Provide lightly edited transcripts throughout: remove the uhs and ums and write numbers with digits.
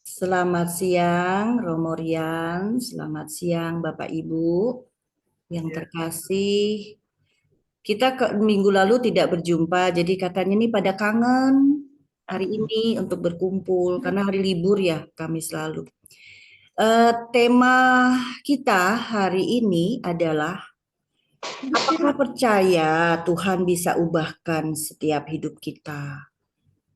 Selamat siang Romo Rian, selamat siang Bapak Ibu yang terkasih. Kita minggu lalu tidak berjumpa, jadi katanya nih pada kangen hari ini untuk berkumpul karena hari libur ya kami selalu. Tema kita hari ini adalah apakah percaya Tuhan bisa ubahkan setiap hidup kita?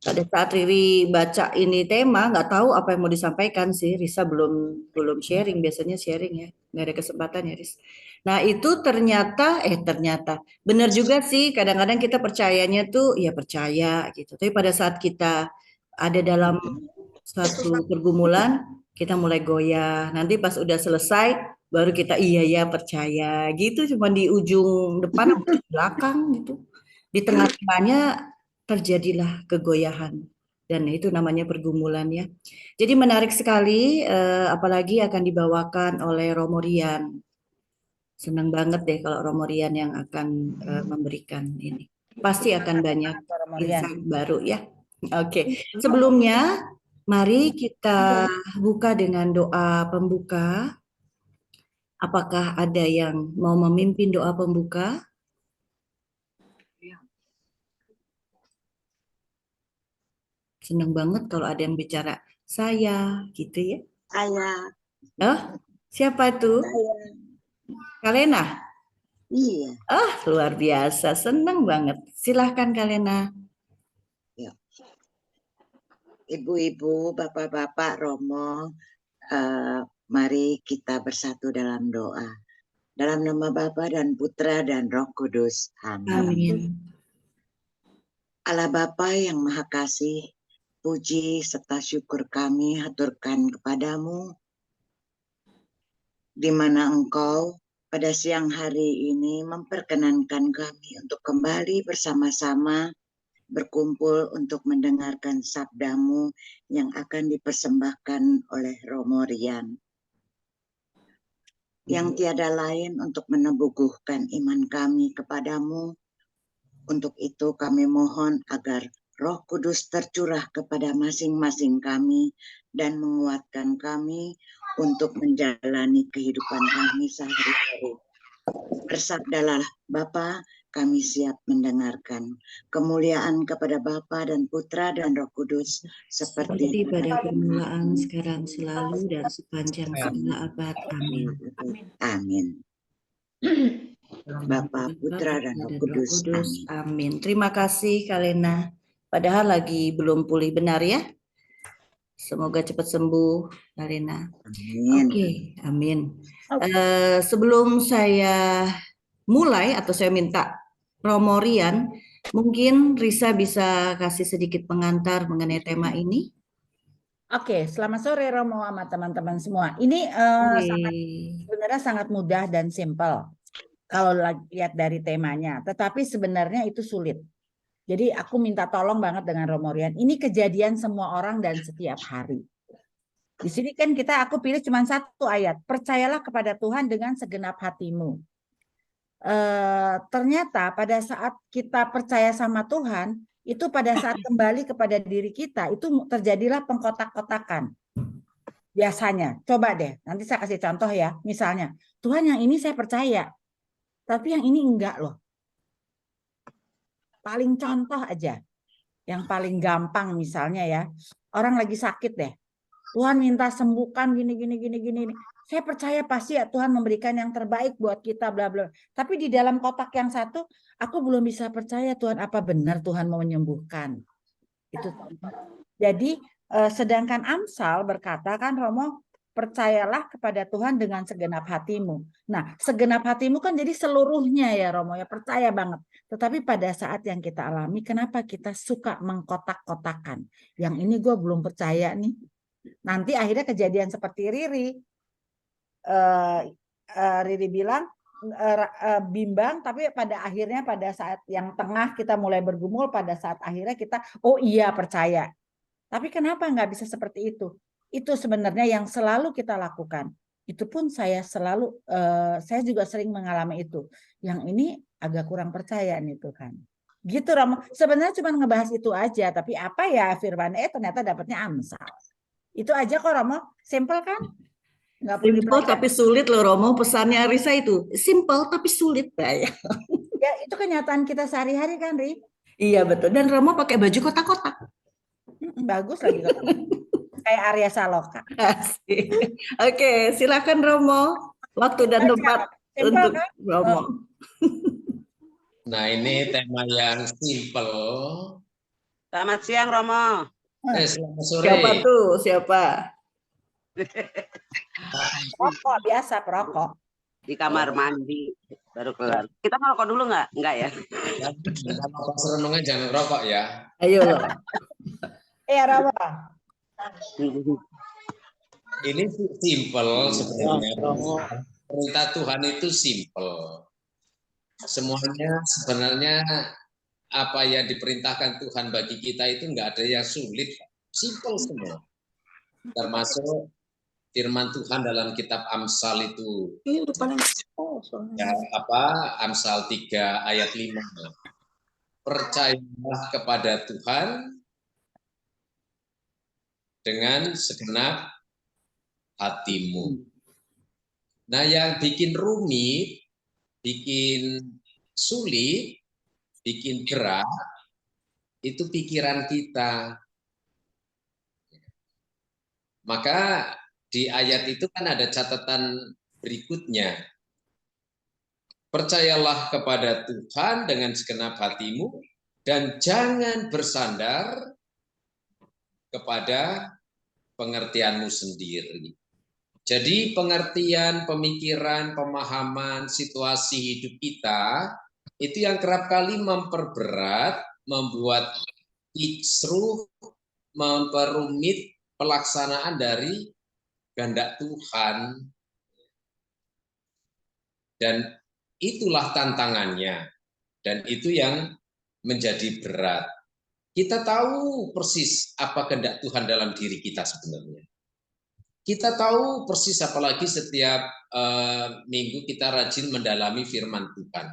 Pada saat Riri baca ini tema, nggak tahu apa yang mau disampaikan sih. Risa belum sharing, biasanya sharing ya, nggak ada kesempatan ya, Ris. Nah itu ternyata benar juga sih. Kadang-kadang kita percayanya tuh ya percaya gitu. Tapi pada saat kita ada dalam satu pergumulan, kita mulai goyah. Nanti pas udah selesai, baru kita iya ya percaya gitu. Cuma di ujung depan atau di belakang gitu. Di tengah-tengahnya terjadilah kegoyahan dan itu namanya pergumulan ya. Jadi menarik sekali apalagi akan dibawakan oleh Romo Rian. Senang banget deh kalau Romo Rian yang akan memberikan ini. Pasti akan banyak insight baru ya. Oke, sebelumnya mari kita buka dengan doa pembuka. Apakah ada yang mau memimpin doa pembuka? Seneng banget kalau ada yang bicara saya gitu ya. Saya. Oh, siapa tuh? Saya. Kalena? Iya. Oh, luar biasa. Seneng banget. Silahkan Kalena. Ya. Ibu-ibu, bapak-bapak, Romo, mari kita bersatu dalam doa. Dalam nama Bapa dan Putra dan Roh Kudus. Amin. Amin. Allah Bapa yang Maha Kasih, puji serta syukur kami haturkan kepadamu, di mana Engkau pada siang hari ini memperkenankan kami untuk kembali bersama-sama berkumpul untuk mendengarkan sabdamu yang akan dipersembahkan oleh Romo Rian. Yang tiada lain untuk meneguhkan iman kami kepadamu. Untuk itu kami mohon agar Roh Kudus tercurah kepada masing-masing kami dan menguatkan kami untuk menjalani kehidupan kami sehari-hari. Bersabdalah Bapa, kami siap mendengarkan. Kemuliaan kepada Bapa dan Putra dan Roh Kudus seperti pada permulaan, sekarang, selalu, dan sepanjang segala abad. Amin. Amin. Bapa, Putra, dan Roh Kudus. Amin. Amin. Terima kasih Kalena. Padahal lagi belum pulih benar ya. Semoga cepat sembuh Kalena. Amin. Oke, amin. Sebelum saya mulai atau saya minta Romo Rian, mungkin Risa bisa kasih sedikit pengantar mengenai tema ini. Oke, selamat sore Romo sama teman-teman semua. Ini sebenarnya sangat mudah dan simpel kalau lihat dari temanya, tetapi sebenarnya itu sulit. Jadi aku minta tolong banget dengan Romo Rian. Ini kejadian semua orang dan setiap hari. Di sini kan aku pilih cuma satu ayat. Percayalah kepada Tuhan dengan segenap hatimu. Ternyata pada saat kita percaya sama Tuhan, itu pada saat kembali kepada diri kita, itu terjadilah pengkotak-kotakan. Biasanya, coba deh, nanti saya kasih contoh ya. Misalnya, Tuhan yang ini saya percaya, tapi yang ini enggak loh. Paling contoh aja, yang paling gampang misalnya ya, orang lagi sakit deh. Tuhan minta sembuhkan gini. Saya percaya pasti ya Tuhan memberikan yang terbaik buat kita bla bla. Tapi di dalam kotak yang satu, aku belum bisa percaya Tuhan apa benar Tuhan mau menyembuhkan. Itu. Jadi sedangkan Amsal berkata kan Romo, percayalah kepada Tuhan dengan segenap hatimu. Nah, segenap hatimu kan jadi seluruhnya ya Romo ya, percaya banget. Tetapi pada saat yang kita alami, kenapa kita suka mengkotak-kotakan? Yang ini gue belum percaya nih. Nanti akhirnya kejadian seperti Riri. Riri bilang bimbang, tapi pada akhirnya pada saat yang tengah kita mulai bergumul, pada saat akhirnya kita oh iya percaya. Tapi kenapa nggak bisa seperti itu? Itu sebenarnya yang selalu kita lakukan. Itu pun saya juga sering mengalami itu. Yang ini agak kurang percaya nih Tuhan. Gitu Romo. Sebenarnya cuma ngebahas itu aja, tapi apa ya firman ternyata dapatnya Amsal. Itu aja kok Romo. Simple kan? Nggak perlu Simple dipelajari. tapi sulit loh Romo, pesannya Arisa itu. Simple tapi sulit. Nah, ya. Ya, itu kenyataan kita sehari-hari kan, Ri? Iya betul. Dan Romo pakai baju kotak-kotak. Bagus lagi kok. Kayak Arya Saloka. Asik. Oke, silakan Romo. Waktu Itu dan aja. tempat Simple untuk kan? Romo. Nah, ini tema yang simple. Selamat siang Romo. Selamat sore. Siapa tuh? Siapa? Perokok biasa, perokok. Di kamar mandi baru kelar. Kita ngerokok dulu nggak? Enggak ya? Kalau pas renungan jangan ngerokok ya. Ayo loh. Romo. Ini simple sebenarnya. Perintah Tuhan itu simple. Semuanya sebenarnya apa yang diperintahkan Tuhan bagi kita itu nggak ada yang sulit. Simple semua. Termasuk firman Tuhan dalam kitab Amsal itu. Ini udah paling Ya, Amsal 3 ayat 5. Percayalah kepada Tuhan dengan segenap hatimu. Nah, yang bikin rumit, bikin sulit, bikin berat, itu pikiran kita. Maka di ayat itu kan ada catatan berikutnya. Percayalah kepada Tuhan dengan segenap hatimu dan jangan bersandar kepada pengertianmu sendiri. Jadi pengertian, pemikiran, pemahaman, situasi hidup kita itu yang kerap kali memperberat, membuat kisruh, memperumit pelaksanaan dari kehendak Tuhan. Dan itulah tantangannya. Dan itu yang menjadi berat. Kita tahu persis apa kehendak Tuhan dalam diri kita sebenarnya. Kita tahu persis, apalagi setiap minggu kita rajin mendalami firman Tuhan.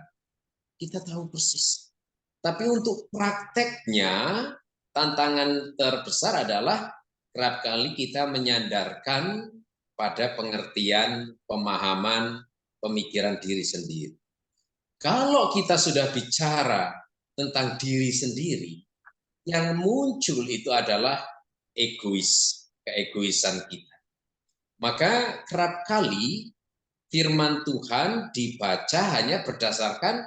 Kita tahu persis. Tapi untuk prakteknya, tantangan terbesar adalah kerap kali kita menyandarkan pada pengertian, pemahaman, pemikiran diri sendiri. Kalau kita sudah bicara tentang diri sendiri, yang muncul itu adalah keegoisan kita. Maka kerap kali firman Tuhan dibaca hanya berdasarkan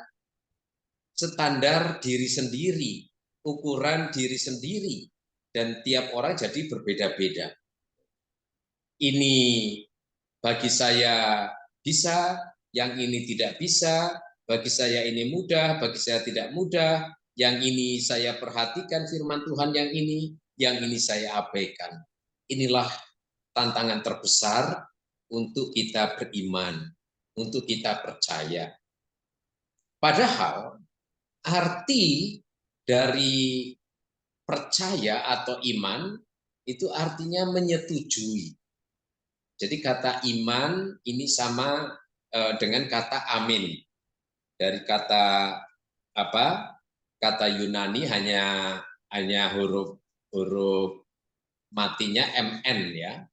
standar diri sendiri, ukuran diri sendiri, dan tiap orang jadi berbeda-beda. Ini bagi saya bisa, yang ini tidak bisa, bagi saya ini mudah, bagi saya tidak mudah, yang ini saya perhatikan firman Tuhan yang ini saya abaikan. Inilah tantangan terbesar untuk kita beriman, untuk kita percaya. Padahal arti dari percaya atau iman itu artinya menyetujui. Jadi kata iman ini sama dengan kata amin. Dari kata apa? Kata Yunani hanya huruf matinya MN ya.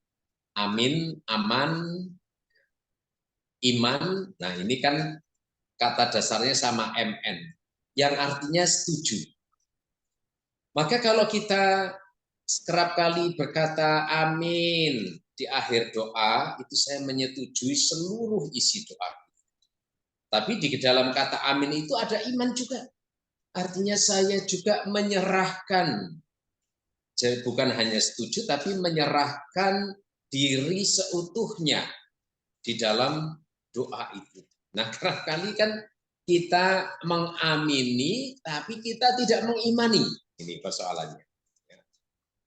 Amin, aman, iman. Nah, ini kan kata dasarnya sama MN yang artinya setuju. Maka kalau kita kerap kali berkata amin di akhir doa, itu saya menyetujui seluruh isi doa. Tapi di dalam kata amin itu ada iman juga. Artinya saya juga menyerahkan. Jadi bukan hanya setuju, tapi menyerahkan diri seutuhnya di dalam doa itu. Nah, kerap kali kan kita mengamini, tapi kita tidak mengimani. Ini persoalannya.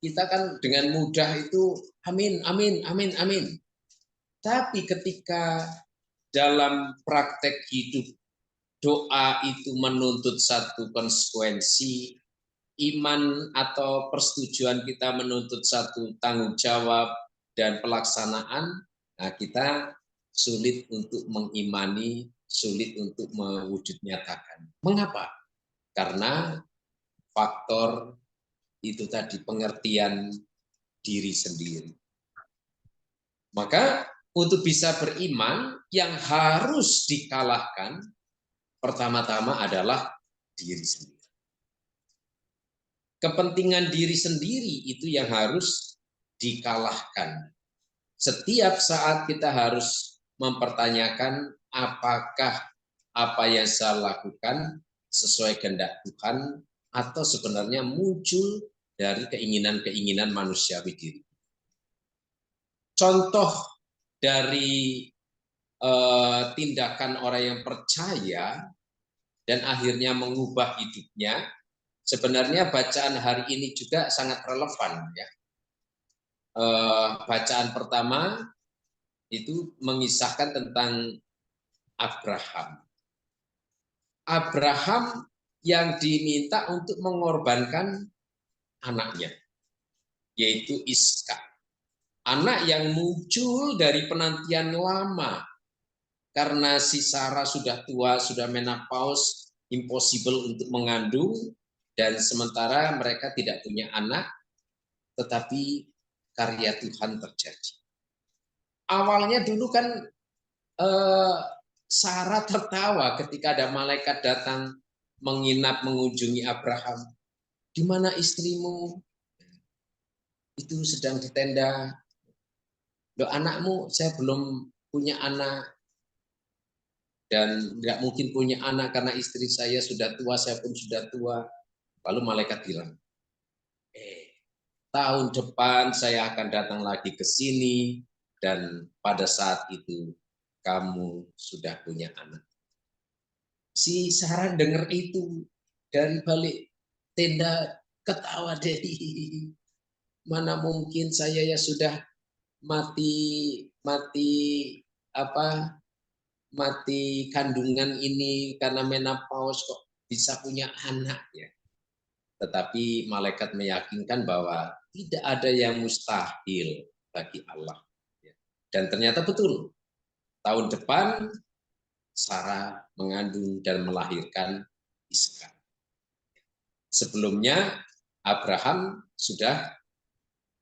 Kita kan dengan mudah itu amin, amin, amin, amin. Tapi ketika dalam praktek hidup doa itu menuntut satu konsekuensi, iman atau persetujuan kita menuntut satu tanggung jawab dan pelaksanaan, nah kita sulit untuk mengimani, sulit untuk mewujud nyatakan. Mengapa? Karena faktor itu tadi, pengertian diri sendiri. Maka untuk bisa beriman yang harus dikalahkan pertama-tama adalah diri sendiri. Kepentingan diri sendiri itu yang harus dikalahkan. Setiap saat kita harus mempertanyakan apakah apa yang saya lakukan sesuai kehendak Tuhan atau sebenarnya muncul dari keinginan-keinginan manusiawi diri. Contoh dari tindakan orang yang percaya dan akhirnya mengubah hidupnya, sebenarnya bacaan hari ini juga sangat relevan, ya. Bacaan pertama itu mengisahkan tentang Abraham. Abraham yang diminta untuk mengorbankan anaknya, yaitu Ishak. Anak yang muncul dari penantian lama. Karena si Sarah sudah tua, sudah menopause, impossible untuk mengandung, dan sementara mereka tidak punya anak, tetapi karya Tuhan terjadi. Awalnya dulu kan Sarah tertawa ketika ada malaikat datang menginap mengunjungi Abraham. Di mana istrimu? Itu sedang di tenda. Loh, anakmu, saya belum punya anak. Dan nggak mungkin punya anak karena istri saya sudah tua, saya pun sudah tua. Lalu malaikat bilang, tahun depan saya akan datang lagi ke sini dan pada saat itu kamu sudah punya anak. Si Sarah dengar itu dari balik tenda ketawa deh. Mana mungkin saya ya sudah mati kandungan ini karena menopause kok bisa punya anak, ya. Tetapi malaikat meyakinkan bahwa tidak ada yang mustahil bagi Allah. Dan ternyata betul. Tahun depan Sarah mengandung dan melahirkan Ishak. Sebelumnya Abraham sudah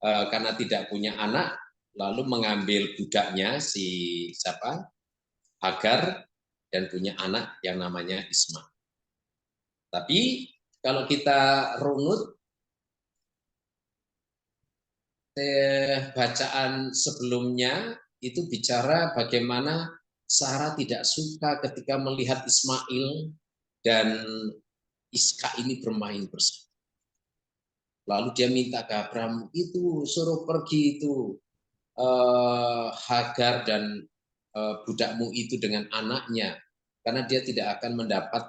karena tidak punya anak, lalu mengambil budaknya si Hagar dan punya anak yang namanya Ismail. Tapi kalau kita runut bacaan sebelumnya itu bicara bagaimana Sarah tidak suka ketika melihat Ismail dan Ishak ini bermain bersama. Lalu dia minta ke Abraham, itu suruh pergi itu Hagar dan budakmu itu dengan anaknya, karena dia tidak akan mendapat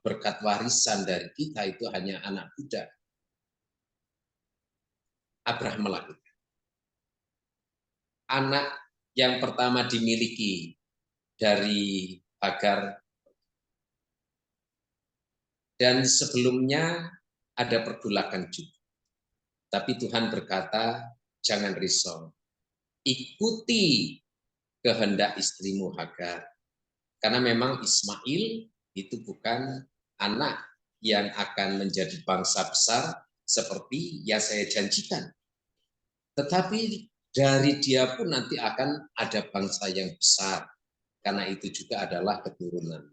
berkat warisan dari kita, itu hanya anak budak. Abraham melakukan. Anak yang pertama dimiliki dari Hagar, dan sebelumnya ada pergulakan juga. Tapi Tuhan berkata, jangan risau, ikuti kehendak istrimu Hagar. Karena memang Ismail itu bukan anak yang akan menjadi bangsa besar seperti yang saya janjikan. Tetapi dari dia pun nanti akan ada bangsa yang besar. Karena itu juga adalah keturunan.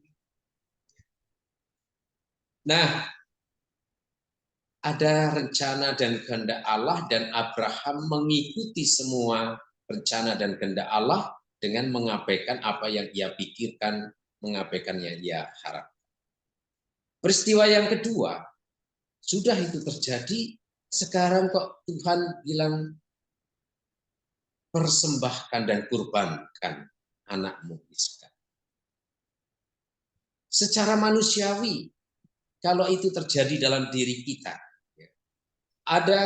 Nah, ada rencana dan kehendak Allah dan Abraham mengikuti semua rencana dan kehendak Allah dengan mengabaikan apa yang ia pikirkan, mengabaikan yang ia harap. Peristiwa yang kedua, sudah itu terjadi, sekarang kok Tuhan bilang persembahkan dan kurbankan anakmu Ishak. Secara manusiawi, kalau itu terjadi dalam diri kita,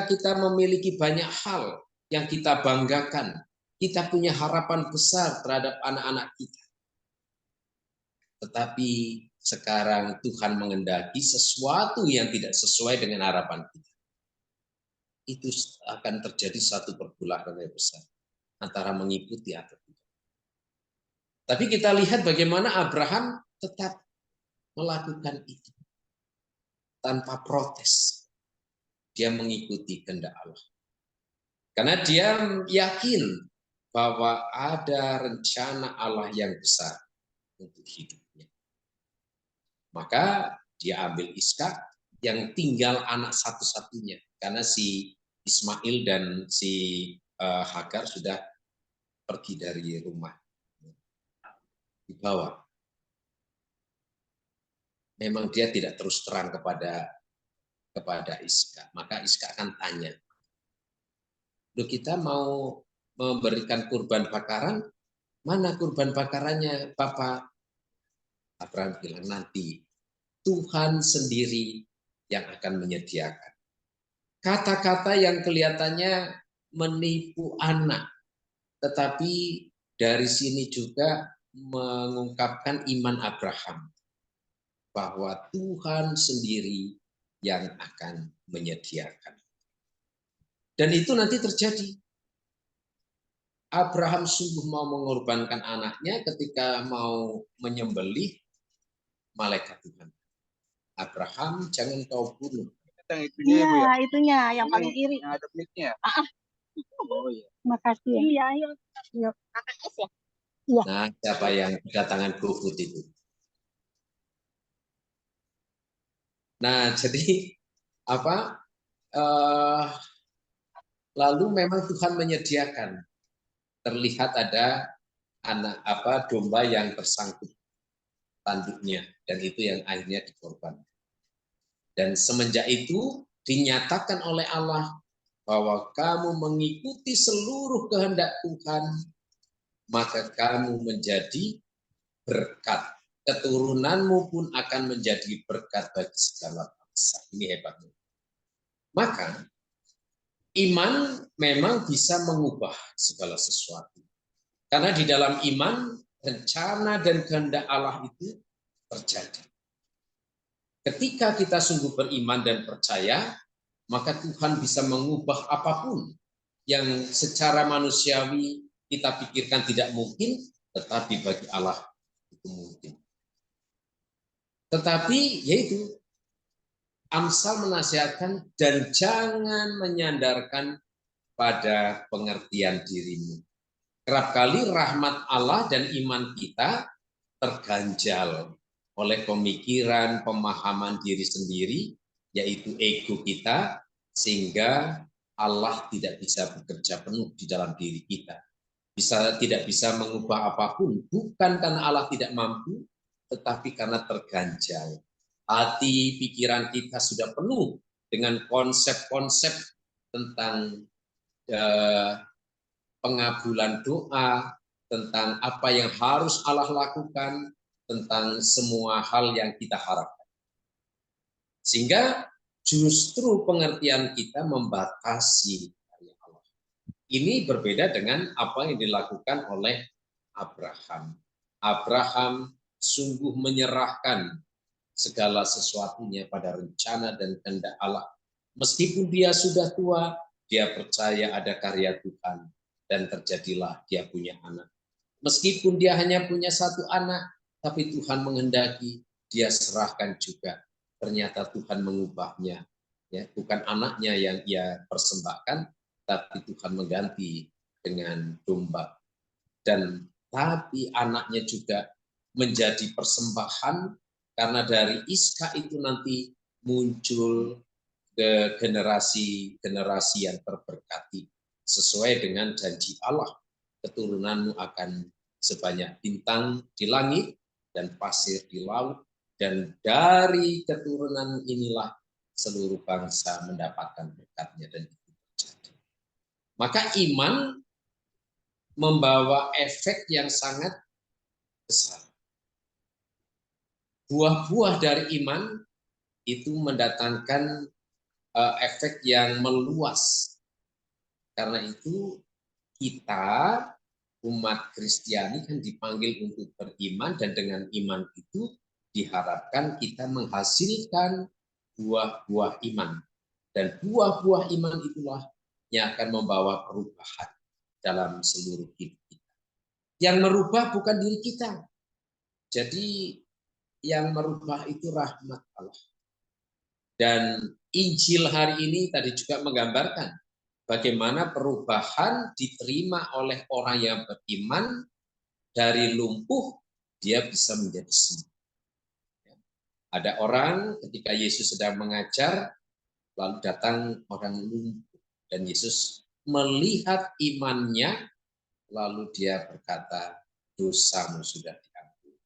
kita memiliki banyak hal yang kita banggakan, kita punya harapan besar terhadap anak-anak kita. Tetapi sekarang Tuhan mengendaki sesuatu yang tidak sesuai dengan harapan kita. Itu akan terjadi satu pergulakan yang besar antara mengikuti atau tidak. Tapi kita lihat bagaimana Abraham tetap melakukan itu. tanpa protes. Dia mengikuti kehendak Allah. Karena dia yakin bahwa ada rencana Allah yang besar untuk hidupnya. Maka dia ambil Ishak yang tinggal anak satu-satunya. Karena si Ismail dan si Hagar sudah pergi dari rumah. Dibawa. Memang dia tidak terus terang kepada Ishak. Maka Ishak akan tanya, "Loh, kita mau memberikan kurban bakaran, mana kurban bakarannya, Bapak?" Abraham bilang, "Nanti Tuhan sendiri yang akan menyediakan." Kata-kata yang kelihatannya menipu anak, tetapi dari sini juga mengungkapkan iman Abraham bahwa Tuhan sendiri yang akan menyediakan. Dan itu nanti terjadi. Abraham sungguh mau mengorbankan anaknya ketika mau menyembelih, malaikat Tuhan. Abraham, jangan kau bunuh. Iya, itunya yang paling kiri. Yang ada mic-nya. Oh iya. Makasih ya. Iya, ayo. Yuk. KKS ya? Iya. Nah, siapa yang kedatangan GoFood itu? Nah, jadi apa? Lalu memang Tuhan menyediakan. Terlihat ada domba yang tersangkut tanduknya, dan itu yang akhirnya dikorbankan. Dan semenjak itu dinyatakan oleh Allah bahwa kamu mengikuti seluruh kehendak Tuhan, maka kamu menjadi berkat. Keturunanmu pun akan menjadi berkat bagi segala bangsa. Ini hebatnya. Maka iman memang bisa mengubah segala sesuatu. Karena di dalam iman, rencana dan kehendak Allah itu terjadi. Ketika kita sungguh beriman dan percaya, maka Tuhan bisa mengubah apapun yang secara manusiawi kita pikirkan tidak mungkin, tetapi bagi Allah itu mungkin. Tetapi yaitu Amsal menasihatkan, dan jangan menyandarkan pada pengertian dirimu. Kerap kali rahmat Allah dan iman kita terganjal oleh pemikiran, pemahaman diri sendiri, yaitu ego kita, sehingga Allah tidak bisa bekerja penuh di dalam diri kita. Tidak bisa mengubah apapun, bukan karena Allah tidak mampu, tetapi karena terganjal. Hati, pikiran kita sudah penuh dengan konsep-konsep tentang pengabulan doa, tentang apa yang harus Allah lakukan, tentang semua hal yang kita harapkan. Sehingga justru pengertian kita membatasi karya Allah. Ini berbeda dengan apa yang dilakukan oleh Abraham. Abraham sungguh menyerahkan segala sesuatunya pada rencana dan kehendak Allah. Meskipun dia sudah tua, dia percaya ada karya Tuhan. Dan terjadilah dia punya anak. Meskipun dia hanya punya satu anak, tapi Tuhan menghendaki, dia serahkan juga. Ternyata Tuhan mengubahnya. Ya, bukan anaknya yang ia persembahkan, tapi Tuhan mengganti dengan domba. Dan tapi anaknya juga menjadi persembahan, karena dari Ishak itu nanti muncul ke generasi yang terberkati. Sesuai dengan janji Allah, keturunanmu akan sebanyak bintang di langit dan pasir di laut, dan dari keturunan inilah seluruh bangsa mendapatkan berkatnya, dan itu terjadi. Maka iman membawa efek yang sangat besar. Buah-buah dari iman itu mendatangkan efek yang meluas. Karena itu kita umat Kristiani kan dipanggil untuk beriman, dan dengan iman itu diharapkan kita menghasilkan buah-buah iman. Dan buah-buah iman itulah yang akan membawa perubahan dalam seluruh hidup kita. Yang merubah bukan diri kita. Jadi yang merubah itu rahmat Allah. Dan Injil hari ini tadi juga menggambarkan bagaimana perubahan diterima oleh orang yang beriman, dari lumpuh dia bisa menjadi sembuh. Ada orang ketika Yesus sedang mengajar, lalu datang orang lumpuh dan Yesus melihat imannya, lalu dia berkata, dosamu sudah diampuni.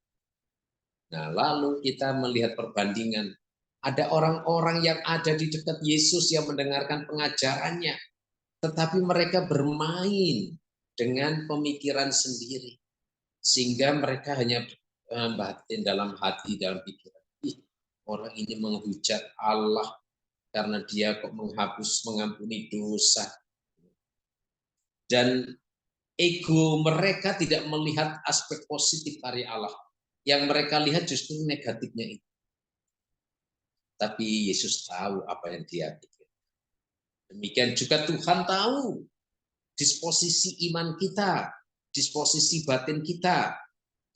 Nah, lalu kita melihat perbandingan. Ada orang-orang yang ada di dekat Yesus yang mendengarkan pengajarannya, tetapi mereka bermain dengan pemikiran sendiri. Sehingga mereka hanya batin dalam hati, dalam pikiran. Ih, orang ini menghujat Allah karena dia kok mengampuni dosa. Dan ego mereka tidak melihat aspek positif dari Allah. Yang mereka lihat justru negatifnya itu. Tapi Yesus tahu apa yang dia pikir. Demikian juga Tuhan tahu disposisi iman kita, disposisi batin kita,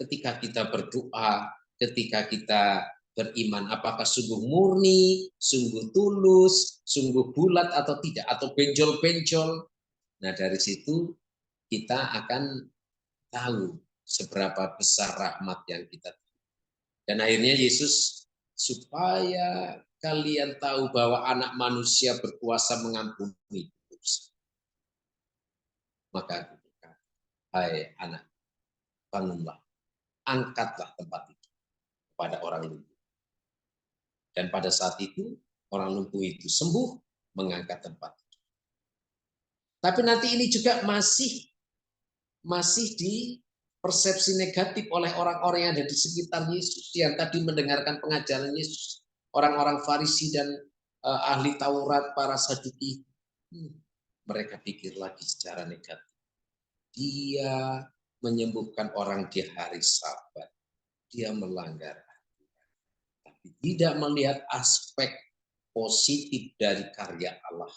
ketika kita berdoa, ketika kita beriman, apakah sungguh murni, sungguh tulus, sungguh bulat atau tidak, atau benjol-benjol. Nah, dari situ kita akan tahu seberapa besar rahmat yang kita terima. Dan akhirnya Yesus, supaya kalian tahu bahwa anak manusia berkuasa mengampuni dosa. Maka hai anak, bangunlah, angkatlah tempat itu kepada orang lumpuh. Dan pada saat itu, orang lumpuh itu sembuh, mengangkat tempat itu. Tapi nanti ini juga masih di persepsi negatif oleh orang-orang yang ada di sekitar Yesus, yang tadi mendengarkan pengajaran Yesus. Orang-orang Farisi dan ahli Taurat, para Saduki. Mereka pikir lagi secara negatif. Dia menyembuhkan orang di hari Sabat. Dia melanggar aturan. Tapi tidak melihat aspek positif dari karya Allah.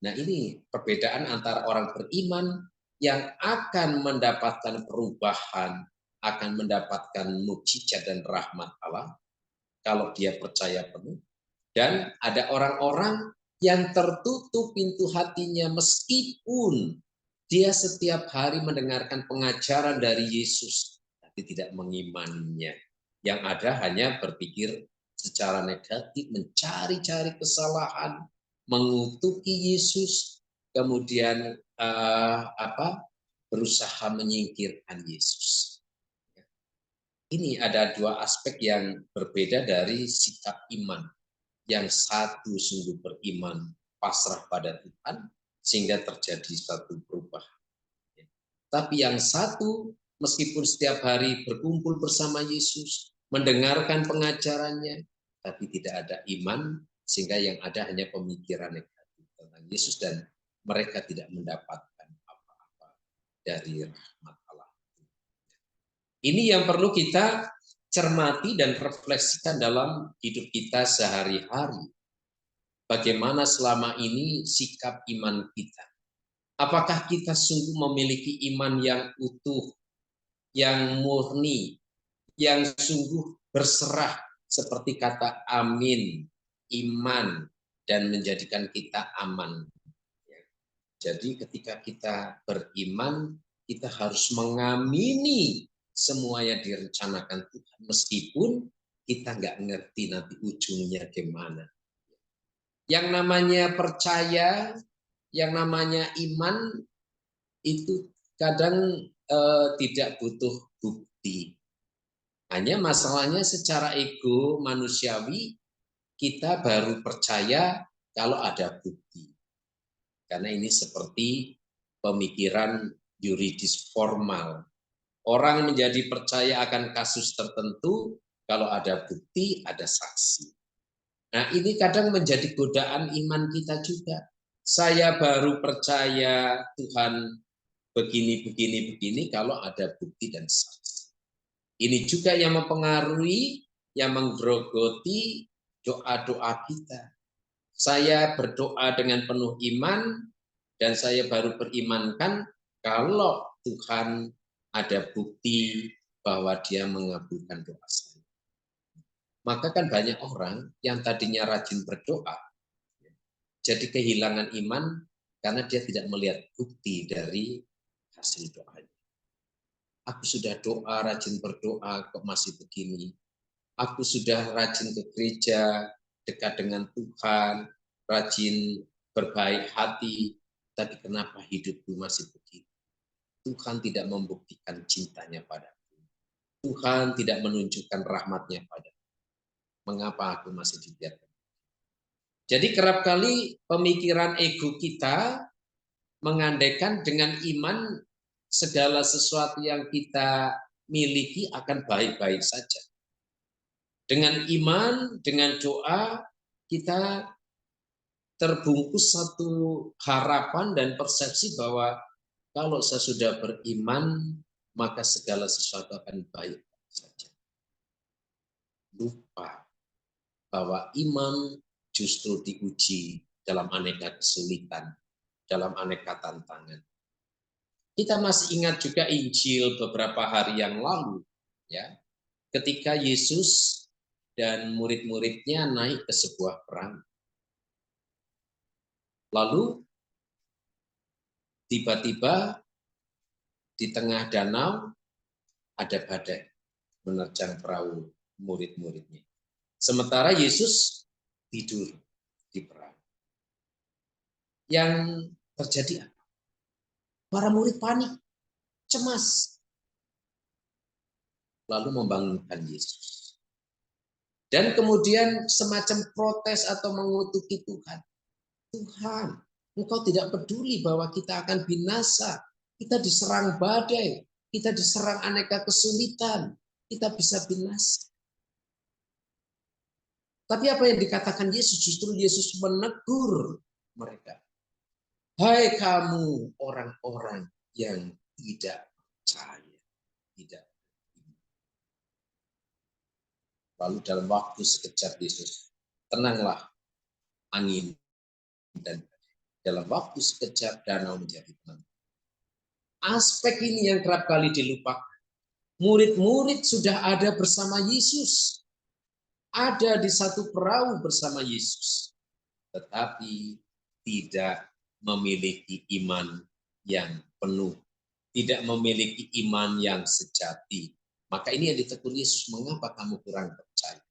Nah, ini perbedaan antara orang beriman yang akan mendapatkan perubahan, akan mendapatkan mukjizat dan rahmat Allah kalau dia percaya penuh. Dan ada orang-orang yang tertutup pintu hatinya meskipun dia setiap hari mendengarkan pengajaran dari Yesus, tapi tidak mengimaninya. Yang ada hanya berpikir secara negatif, mencari-cari kesalahan, mengutuki Yesus, kemudian berusaha menyingkirkan Yesus. Ini ada dua aspek yang berbeda dari sikap iman. Yang satu sungguh beriman, pasrah pada Tuhan, sehingga terjadi satu perubahan. Tapi yang satu, meskipun setiap hari berkumpul bersama Yesus, mendengarkan pengajarannya, tapi tidak ada iman, sehingga yang ada hanya pemikiran negatif tentang Yesus, dan mereka tidak mendapatkan apa-apa dari rahmat Allah. Ini yang perlu kita cermati dan refleksikan dalam hidup kita sehari-hari. Bagaimana selama ini sikap iman kita? Apakah kita sungguh memiliki iman yang utuh, yang murni, yang sungguh berserah seperti kata amin, iman, dan menjadikan kita aman. Jadi ketika kita beriman, kita harus mengamini semua yang direncanakan Tuhan, meskipun kita nggak ngerti nanti ujungnya gimana. Yang namanya percaya, yang namanya iman, itu kadang tidak butuh bukti. Hanya masalahnya secara ego manusiawi, kita baru percaya kalau ada bukti. Karena ini seperti pemikiran yuridis formal. Orang menjadi percaya akan kasus tertentu kalau ada bukti, ada saksi. Nah, ini kadang menjadi godaan iman kita juga. Saya baru percaya Tuhan begini kalau ada bukti dan saksi. Ini juga yang mempengaruhi, yang menggerogoti doa-doa kita. Saya berdoa dengan penuh iman, dan saya baru berimankan kalau Tuhan ada bukti bahwa Dia mengabulkan doa saya. Maka kan banyak orang yang tadinya rajin berdoa, jadi kehilangan iman karena dia tidak melihat bukti dari hasil doanya. Aku sudah doa, rajin berdoa, kok masih begini. Aku sudah rajin ke gereja, dekat dengan Tuhan, rajin berbaik hati, tapi kenapa hidupku masih begini? Tuhan tidak membuktikan cintanya padaku. Tuhan tidak menunjukkan rahmatnya padaku. Mengapa aku masih dibiarkan? Jadi kerap kali pemikiran ego kita mengandaikan dengan iman segala sesuatu yang kita miliki akan baik-baik saja. Dengan iman, dengan doa, kita terbungkus satu harapan dan persepsi bahwa kalau saya sudah beriman, maka segala sesuatu akan baik saja. Lupa bahwa iman justru diuji dalam aneka kesulitan, dalam aneka tantangan. Kita masih ingat juga Injil beberapa hari yang lalu, ya, ketika Yesus dan murid-muridnya naik ke sebuah perang. Lalu tiba-tiba di tengah danau ada badai menerjang perahu murid-muridnya. Sementara Yesus tidur di perahu. Yang terjadi apa? Para murid panik, cemas. Lalu membangunkan Yesus. Dan kemudian semacam protes atau mengutuki Tuhan. Tuhan, Engkau tidak peduli bahwa kita akan binasa. Kita diserang badai, kita diserang aneka kesulitan, kita bisa binasa. Tapi apa yang dikatakan Yesus, justru Yesus menegur mereka. Hai kamu orang-orang yang tidak percaya, tidak. Lalu dalam waktu sekejap Yesus, tenanglah angin dan dalam waktu sekejap danau menjadi tenang. Aspek ini yang kerap kali dilupakan. Murid-murid sudah ada bersama Yesus. Ada di satu perahu bersama Yesus. Tetapi tidak memiliki iman yang penuh. Tidak memiliki iman yang sejati. Maka ini yang ditegur Yesus, mengapa kamu kurang percaya?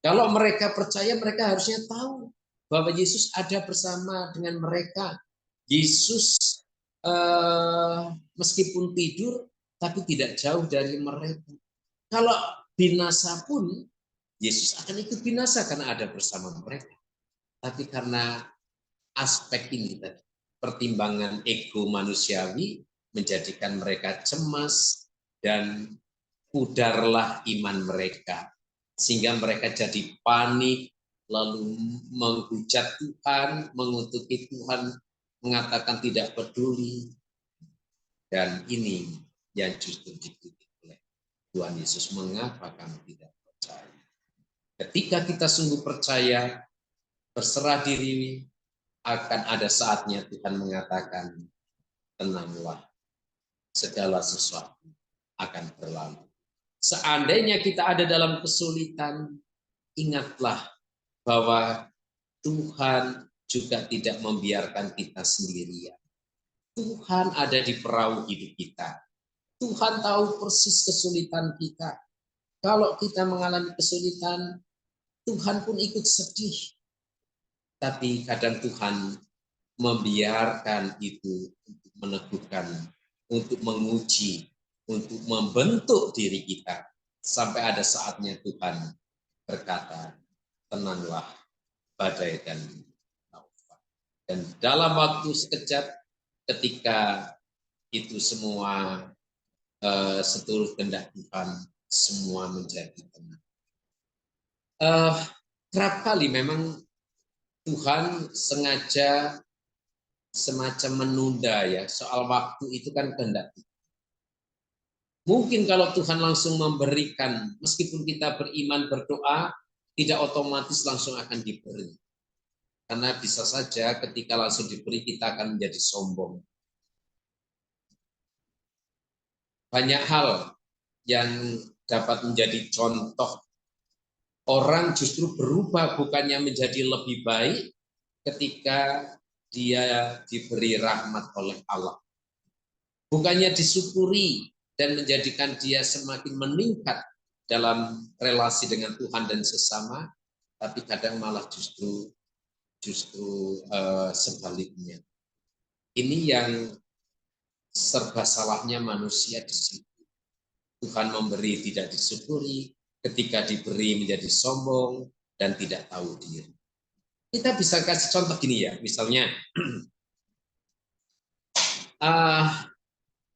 Kalau mereka percaya, mereka harusnya tahu bahwa Yesus ada bersama dengan mereka. Yesus meskipun tidur, tapi tidak jauh dari mereka. Kalau binasa pun, Yesus akan ikut binasa karena ada bersama mereka. Tapi karena aspek ini tadi, pertimbangan ego manusiawi menjadikan mereka cemas dan pudarlah iman mereka. Sehingga mereka jadi panik, lalu menghujat Tuhan, mengutuki Tuhan, mengatakan tidak peduli. Dan ini yang justru dikritik oleh Tuhan Yesus. Mengapa kamu tidak percaya? Ketika kita sungguh percaya, berserah diri, akan ada saatnya Tuhan mengatakan, tenanglah, segala sesuatu akan berlalu. Seandainya kita ada dalam kesulitan, ingatlah bahwa Tuhan juga tidak membiarkan kita sendirian. Tuhan ada di perahu hidup kita. Tuhan tahu persis kesulitan kita. Kalau kita mengalami kesulitan, Tuhan pun ikut sedih. Tapi kadang Tuhan membiarkan itu untuk meneguhkan, untuk menguji, untuk membentuk diri kita. Sampai ada saatnya Tuhan berkata, tenanglah badai dan taufan. Dan dalam waktu sekejap, ketika itu semua seturut kehendak Tuhan, semua menjadi tenang. Kerap kali memang Tuhan sengaja semacam menunda ya, soal waktu itu kan kehendak Tuhan. Mungkin kalau Tuhan langsung memberikan, meskipun kita beriman berdoa, tidak otomatis langsung akan diberi. Karena bisa saja ketika langsung diberi kita akan menjadi sombong. Banyak hal yang dapat menjadi contoh Orang justru berubah bukannya menjadi lebih baik ketika dia diberi rahmat oleh Allah. Bukannya disyukuri dan menjadikan dia semakin meningkat dalam relasi dengan Tuhan dan sesama, tapi kadang malah justru sebaliknya. Ini yang serba salahnya manusia di situ. Tuhan memberi tidak disyukuri, ketika diberi menjadi sombong dan tidak tahu diri. Kita bisa kasih contoh gini ya, misalnya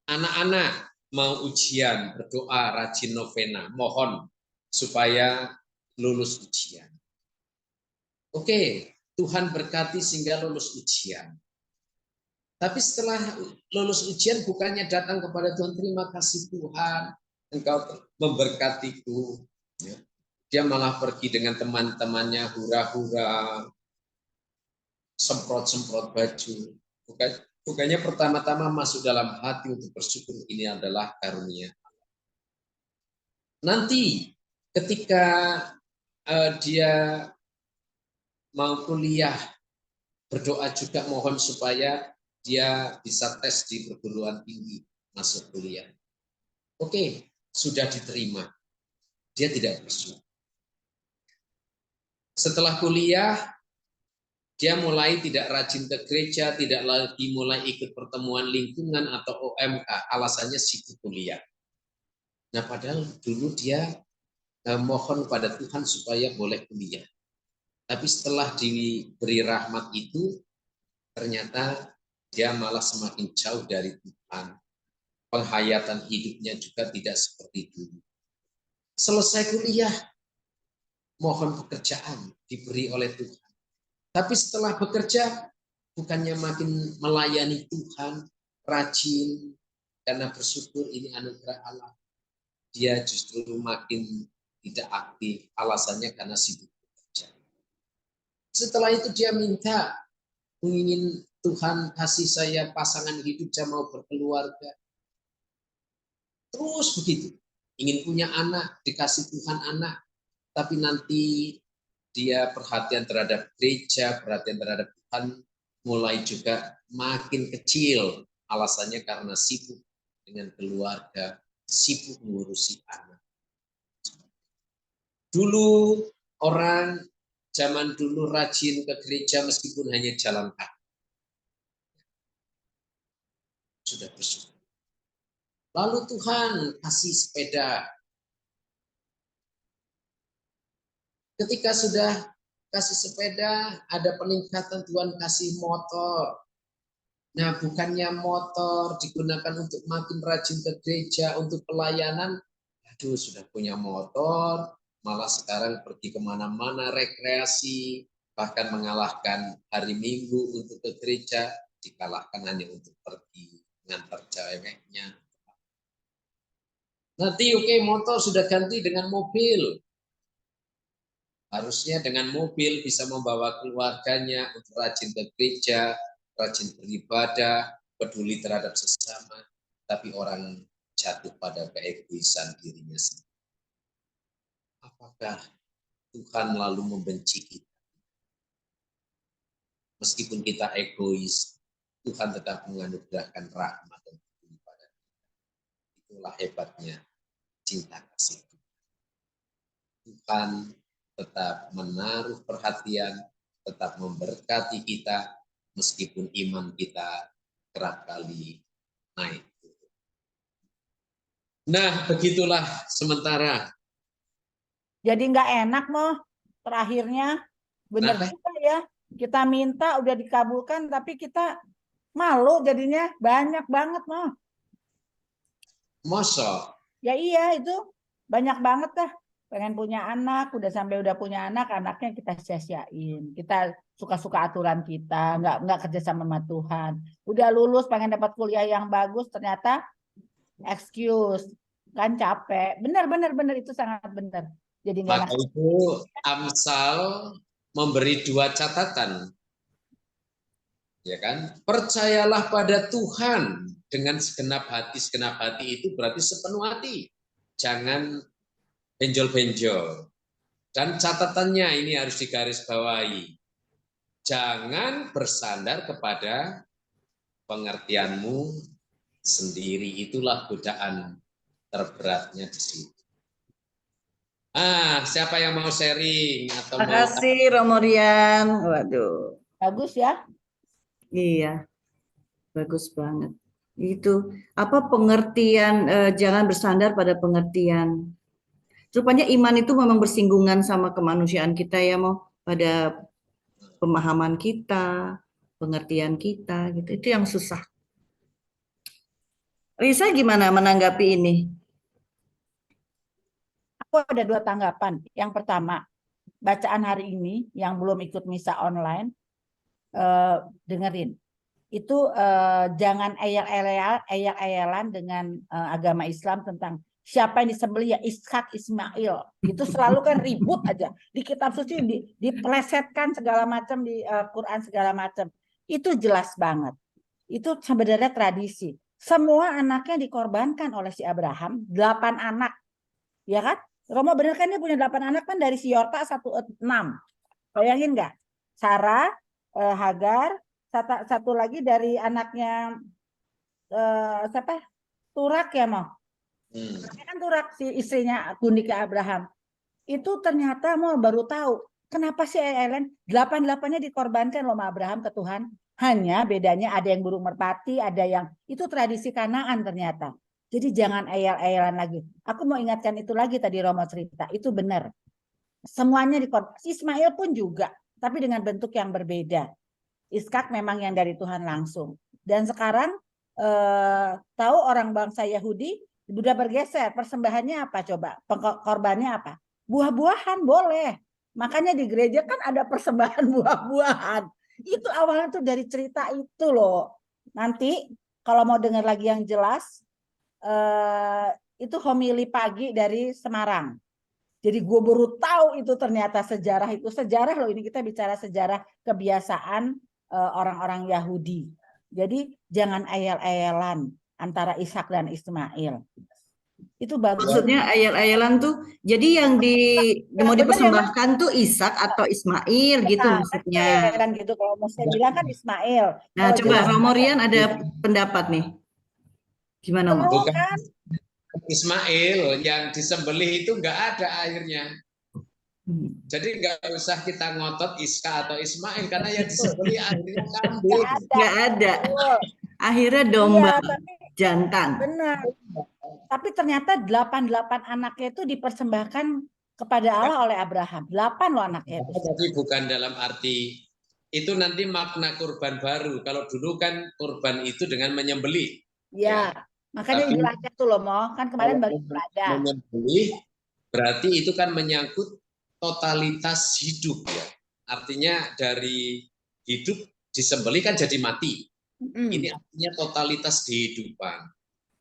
anak-anak mau ujian, berdoa, rajin novena, mohon supaya lulus ujian. Oke, Tuhan berkati sehingga lulus ujian. Tapi setelah lulus ujian bukannya datang kepada Tuhan, terima kasih Tuhan, Engkau memberkatiku. Dia malah pergi dengan teman-temannya hura-hura, semprot-semprot baju. Bukannya pertama-tama masuk dalam hati untuk bersyukur, ini adalah karunia. Nanti ketika dia mau kuliah, berdoa juga mohon supaya dia bisa tes di perguruan tinggi, masuk kuliah. Oke, sudah diterima. Dia tidak bersyukur. Setelah kuliah, dia mulai tidak rajin ke gereja, tidak lagi mulai ikut pertemuan lingkungan atau OMK, alasannya sibuk kuliah. Nah, padahal dulu dia mohon pada Tuhan supaya boleh kuliah. Tapi setelah diberi rahmat itu, ternyata dia malah semakin jauh dari Tuhan. Penghayatan hidupnya juga tidak seperti dulu. Selesai kuliah, mohon pekerjaan diberi oleh Tuhan. Tapi setelah bekerja, bukannya makin melayani Tuhan, rajin, karena bersyukur ini anugerah Allah. Dia justru makin tidak aktif, alasannya karena sibuk bekerja. Setelah itu dia minta, ingin Tuhan kasih saya pasangan hidup, saya mau berkeluarga. Terus begitu, ingin punya anak, dikasih Tuhan anak, tapi nanti dia perhatian terhadap gereja, perhatian terhadap Tuhan mulai juga makin kecil. Alasannya karena sibuk dengan keluarga, sibuk mengurusi anak. Dulu orang zaman dulu rajin ke gereja meskipun hanya jalan kaki. Sudah bersyukur. Lalu Tuhan kasih sepeda. Ketika sudah kasih sepeda, ada peningkatan, Tuhan kasih motor. Nah, bukannya motor digunakan untuk makin rajin ke gereja, untuk pelayanan. Aduh, sudah punya motor, malah sekarang pergi kemana-mana, rekreasi, bahkan mengalahkan hari Minggu untuk ke gereja, dikalahkan hanya untuk pergi ngantar ceweknya. Nanti oke, motor sudah ganti dengan mobil. Harusnya dengan mobil bisa membawa keluarganya untuk rajin ke gereja, rajin beribadah, peduli terhadap sesama. Tapi orang jatuh pada keegoisan dirinya sendiri. Apakah Tuhan lalu membenci kita? Meskipun kita egois, Tuhan tetap menganugerahkan rahmat dan peduli pada kita. Itulah hebatnya cinta kasih Tuhan. Tuhan tetap menaruh perhatian, tetap memberkati kita, meskipun iman kita kerap kali naik. Nah, begitulah sementara. Jadi nggak enak Moh, terakhirnya bener juga ya. Kita minta udah dikabulkan, tapi kita malu jadinya, banyak banget Moh. Masa? Ya iya, itu banyak banget dah. Pengen punya anak, udah punya anak, anaknya kita sia-siain. Kita suka-suka aturan kita, nggak kerja sama Tuhan. Udah lulus, pengen dapat kuliah yang bagus, ternyata excuse, kan capek. Bener itu sangat bener. Jadi maka itu Amsal memberi 2 catatan. Ya kan? Percayalah pada Tuhan dengan segenap hati itu berarti sepenuh hati. Jangan benjol-benjol. Dan catatannya ini harus digarisbawahi. Jangan bersandar kepada pengertianmu sendiri. Itulah godaan terberatnya di situ. Siapa yang mau sharing atau Terima mau kasih Romorian. Waduh, Bagus ya. iya, bagus banget. Itu apa pengertian jangan bersandar pada pengertian. Rupanya iman itu memang bersinggungan sama kemanusiaan kita ya, mau pada pemahaman kita, pengertian kita gitu. Itu yang susah. Risa gimana menanggapi ini? Aku ada 2 tanggapan. Yang pertama, bacaan hari ini yang belum ikut misa online, dengerin. Itu jangan eyal-eyalan dengan agama Islam tentang siapa yang disembelih ya Ishak Ismail. Itu selalu kan ribut aja. Di kitab suci dipelesetkan segala macam, di Quran segala macam. Itu jelas banget. Itu sebenarnya tradisi. Semua anaknya dikorbankan oleh si Abraham, 8 anak. Ya kan? Romo bener kan dia punya 8 anak kan dari si Yorta 6. Bayangin nggak? Sarah, Hagar, satu lagi dari anaknya siapa? Turak ya mau. Kan Turak si istrinya Gundika Abraham. Itu ternyata mau baru tahu kenapa sih Ellen 8-8-nya dikorbankan loh sama Abraham ke Tuhan. Hanya bedanya ada yang burung merpati, ada yang itu tradisi Kanaan ternyata. Jadi jangan eyal-eyalan lagi. Aku mau ingatkan itu lagi tadi Romo cerita. Itu benar. Semuanya dikorban. Ismail pun juga, tapi dengan bentuk yang berbeda. Ishak memang yang dari Tuhan langsung. Dan sekarang tahu orang bangsa Yahudi sudah bergeser. Persembahannya apa coba? Korbannya apa? Buah-buahan boleh. Makanya di gereja kan ada persembahan buah-buahan. Itu awalnya tuh dari cerita itu loh. Nanti kalau mau dengar lagi yang jelas, itu homili pagi dari Semarang. Jadi gue baru tahu itu ternyata sejarah itu. Sejarah loh, ini kita bicara sejarah kebiasaan orang-orang Yahudi. Jadi jangan ayal-ayalan antara Ishak dan Ismail. Itu bagus. Maksudnya ayal-ayalan tuh, jadi yang mau dipersembahkan tuh Ishak atau Ismail gitu maksudnya. Kan gitu kalau mau saya bilang kan Ismail. Nah, Kalau coba jelas Romorian ada pendapat nih. Gimana Mas? Bukan Ismail yang disembelih itu nggak ada akhirnya. Jadi nggak usah kita ngotot Iska atau Ismail karena yang disembelih akhirnya kambing. Nggak ada. Akhirnya domba jantan. Benar. Tapi ternyata 8 anaknya itu dipersembahkan kepada Allah oleh Abraham. 8 loh anaknya itu. Tapi bukan dalam arti itu nanti makna kurban baru. Kalau dulu kan kurban itu dengan menyembelih. Ya. Makanya ibadah tuh loh, Mo. Kan kemarin baru ibadah. Menyembelih berarti itu kan menyangkut totalitas hidup ya. Artinya dari hidup disembelih kan jadi mati. Ini artinya totalitas kehidupan.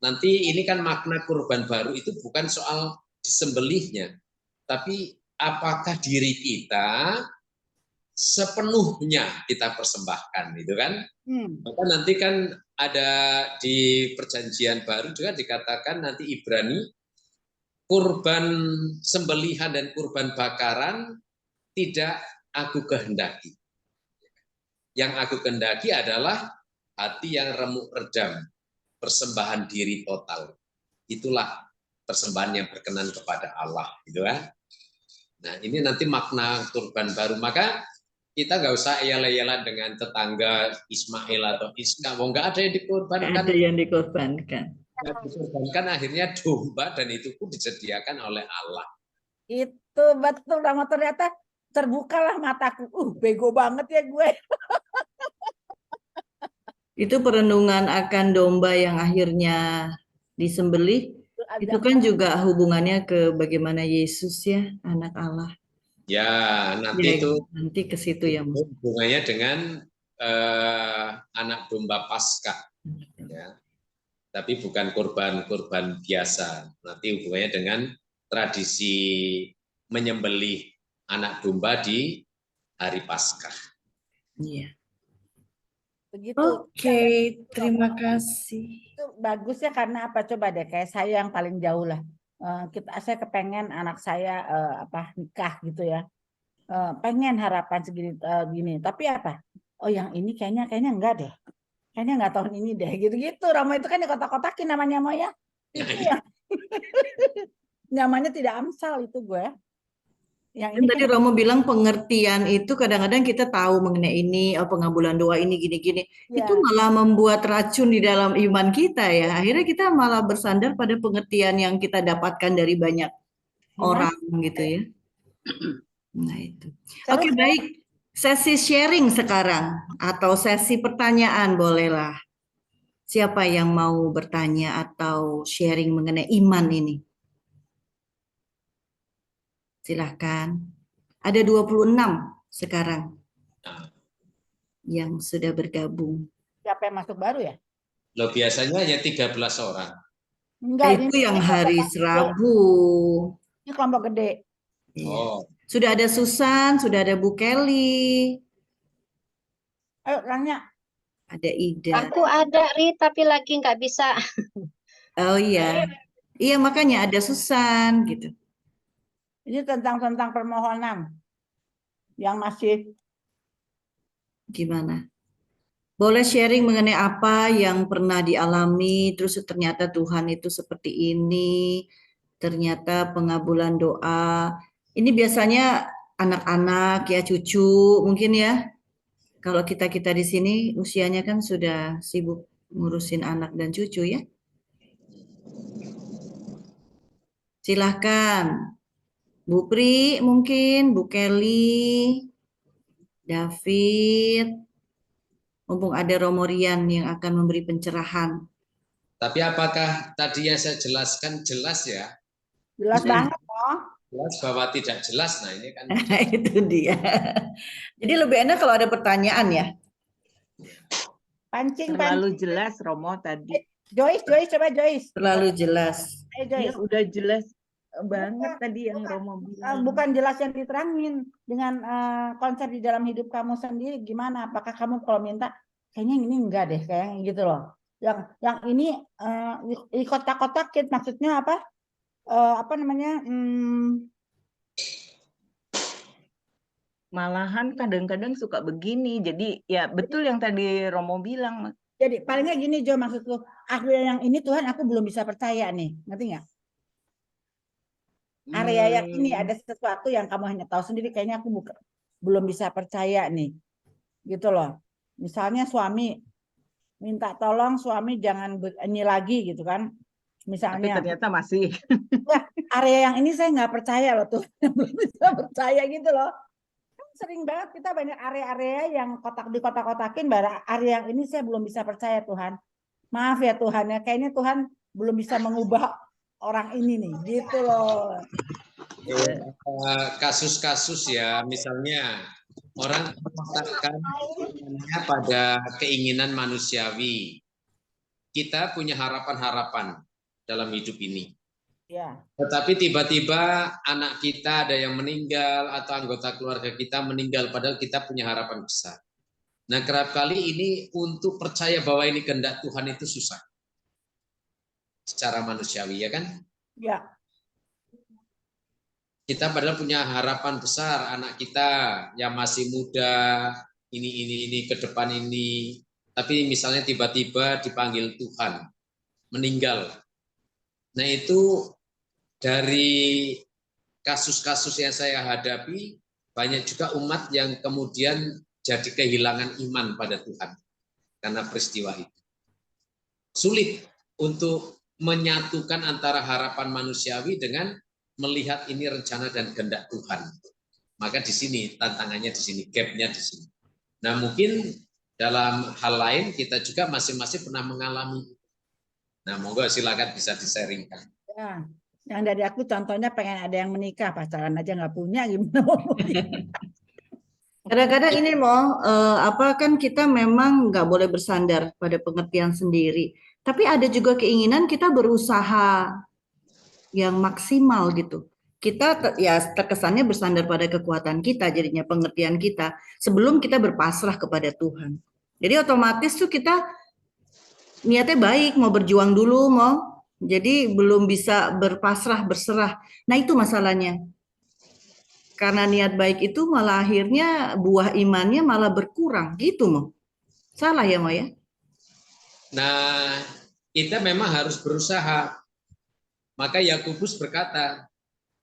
Nanti ini kan makna kurban baru itu bukan soal disembelihnya, tapi apakah diri kita sepenuhnya kita persembahkan, gitu kan? Maka nanti kan ada di perjanjian baru juga dikatakan nanti Ibrani kurban sembelihan dan kurban bakaran tidak aku kehendaki. Yang aku kehendaki adalah hati yang remuk redam, persembahan diri total. Itulah persembahan yang berkenan kepada Allah, gitu kan? Nah, ini nanti makna kurban baru. Maka kita nggak usah eyal-eyalan dengan tetangga Ismail atau Ishak. Nggak ada yang dikorbankan. Ada yang dikorbankan. Dikorbankan akhirnya domba dan itu pun disediakan oleh Allah. Itu betul, Rama. Ternyata terbukalah mataku. Bego banget ya gue. Itu perenungan akan domba yang akhirnya disembelih. Itu kan juga hubungannya ke bagaimana Yesus ya, anak Allah. Ya, nanti itu nanti ke situ ya. Hubungannya dengan anak domba Paskah. Ya. Tapi bukan kurban biasa. Nanti hubungannya dengan tradisi menyembelih anak domba di hari Paskah. Iya. Begitu. Oke, terima kasih. Itu bagus ya karena apa coba deh, kayak saya yang paling jauh lah. saya kepengen anak saya nikah gitu ya. Pengen harapan segini gini, tapi apa? Oh yang ini kayaknya enggak deh. Kayaknya enggak tahun ini deh, gitu-gitu. Romo itu kan kotak-kotakin namanya Mo ya. Itu ya. Namanya tidak amsal itu gue. Yang ini Tadi Romo bilang pengertian itu kadang-kadang kita tahu mengenai ini, pengabulan doa ini gini-gini. ya. Itu malah membuat racun di dalam iman kita ya. Akhirnya kita malah bersandar pada pengertian yang kita dapatkan dari banyak orang gitu ya. Nah itu. Oke, baik. Sesi sharing sekarang atau sesi pertanyaan bolehlah. Siapa yang mau bertanya atau sharing mengenai iman ini? Silahkan. Ada 26 sekarang yang sudah bergabung. Siapa yang masuk baru ya? Loh, biasanya hanya 13 orang. Enggak, Itu yang hari Rabu. Ini kelompok gede. Oh. Sudah ada Susan, sudah ada Bu Kelly. Ayo, Rangnya. Ada Ida. Aku ada, Ri, tapi lagi nggak bisa. Oh iya. Iya, makanya ada Susan gitu. Ini tentang permohonan yang masih gimana? Boleh sharing mengenai apa yang pernah dialami, terus ternyata Tuhan itu seperti ini, ternyata pengabulan doa. Ini biasanya anak-anak ya, cucu mungkin ya. Kalau kita di sini usianya kan sudah sibuk ngurusin anak dan cucu ya. Silahkan. Bu Pri mungkin, Bu Kelly, David, mumpung ada Romorian yang akan memberi pencerahan. Tapi apakah tadi yang saya jelaskan jelas ya? jelas banget loh. Jelas bahwa tidak jelas, nah ini kan. Itu dia. Jadi lebih enak kalau ada pertanyaan ya. Pancing. Terlalu jelas Romo tadi. Joyce, coba Joyce. Terlalu jelas. Iya, udah jelas banget tadi yang Romo bilang. Bukan jelas yang diterangin dengan konsep di dalam hidup kamu sendiri gimana? Apakah kamu kalau minta kayaknya ini enggak deh, kayak gitu loh. Yang ini di kotak-kotakin maksudnya apa? Apa namanya? Malahan kadang-kadang suka begini. Jadi ya betul yang tadi Romo bilang. Jadi palingnya gini Jo, maksudku, area yang ini Tuhan aku belum bisa percaya nih, ngerti nggak? Area yang ini ada sesuatu yang kamu hanya tahu sendiri, kayaknya aku belum bisa percaya nih, gitu loh. Misalnya suami minta tolong suami jangan ini lagi gitu kan, misalnya. Tapi ternyata masih. Wah, area yang ini saya nggak percaya loh tuh, belum bisa percaya gitu loh. Sering banget kita banyak area-area yang di kotak-kotakin, area yang ini saya belum bisa percaya Tuhan. Maaf ya Tuhan ya, kayaknya Tuhan belum bisa mengubah orang ini nih, gitu loh. Kasus-kasus ya, misalnya orang mengatakan pada keinginan manusiawi. Kita punya harapan-harapan dalam hidup ini. Ya. Tetapi tiba-tiba anak kita ada yang meninggal atau anggota keluarga kita meninggal, padahal kita punya harapan besar. Nah, kerap kali ini untuk percaya bahwa ini kehendak Tuhan itu susah. Secara manusiawi, ya kan? Ya. Kita padahal punya harapan besar, anak kita yang masih muda, ini ke depan ini. Tapi misalnya tiba-tiba dipanggil Tuhan, meninggal. Nah, itu dari kasus-kasus yang saya hadapi, banyak juga umat yang kemudian jadi kehilangan iman pada Tuhan karena peristiwa itu. Sulit untuk menyatukan antara harapan manusiawi dengan melihat ini rencana dan kehendak Tuhan. Maka di sini tantangannya, di sini gap-nya di sini. Nah, mungkin dalam hal lain kita juga masing-masing pernah mengalami. Nah, monggo silakan bisa di-sharingkan. Ya. Yang dari aku contohnya pengen ada yang menikah, pacaran aja nggak punya, gimana? Kadang-kadang ini kan kita memang nggak boleh bersandar pada pengertian sendiri. Tapi ada juga keinginan kita berusaha yang maksimal gitu. Kita ya terkesannya bersandar pada kekuatan kita, jadinya pengertian kita sebelum kita berpasrah kepada Tuhan. Jadi otomatis tuh kita niatnya baik, mau berjuang dulu, mau Jadi belum bisa berpasrah, berserah. Nah, itu masalahnya. Karena niat baik itu malah akhirnya buah imannya malah berkurang, gitu Mo. Salah ya Mo ya? Nah, kita memang harus berusaha. Maka Yakobus berkata,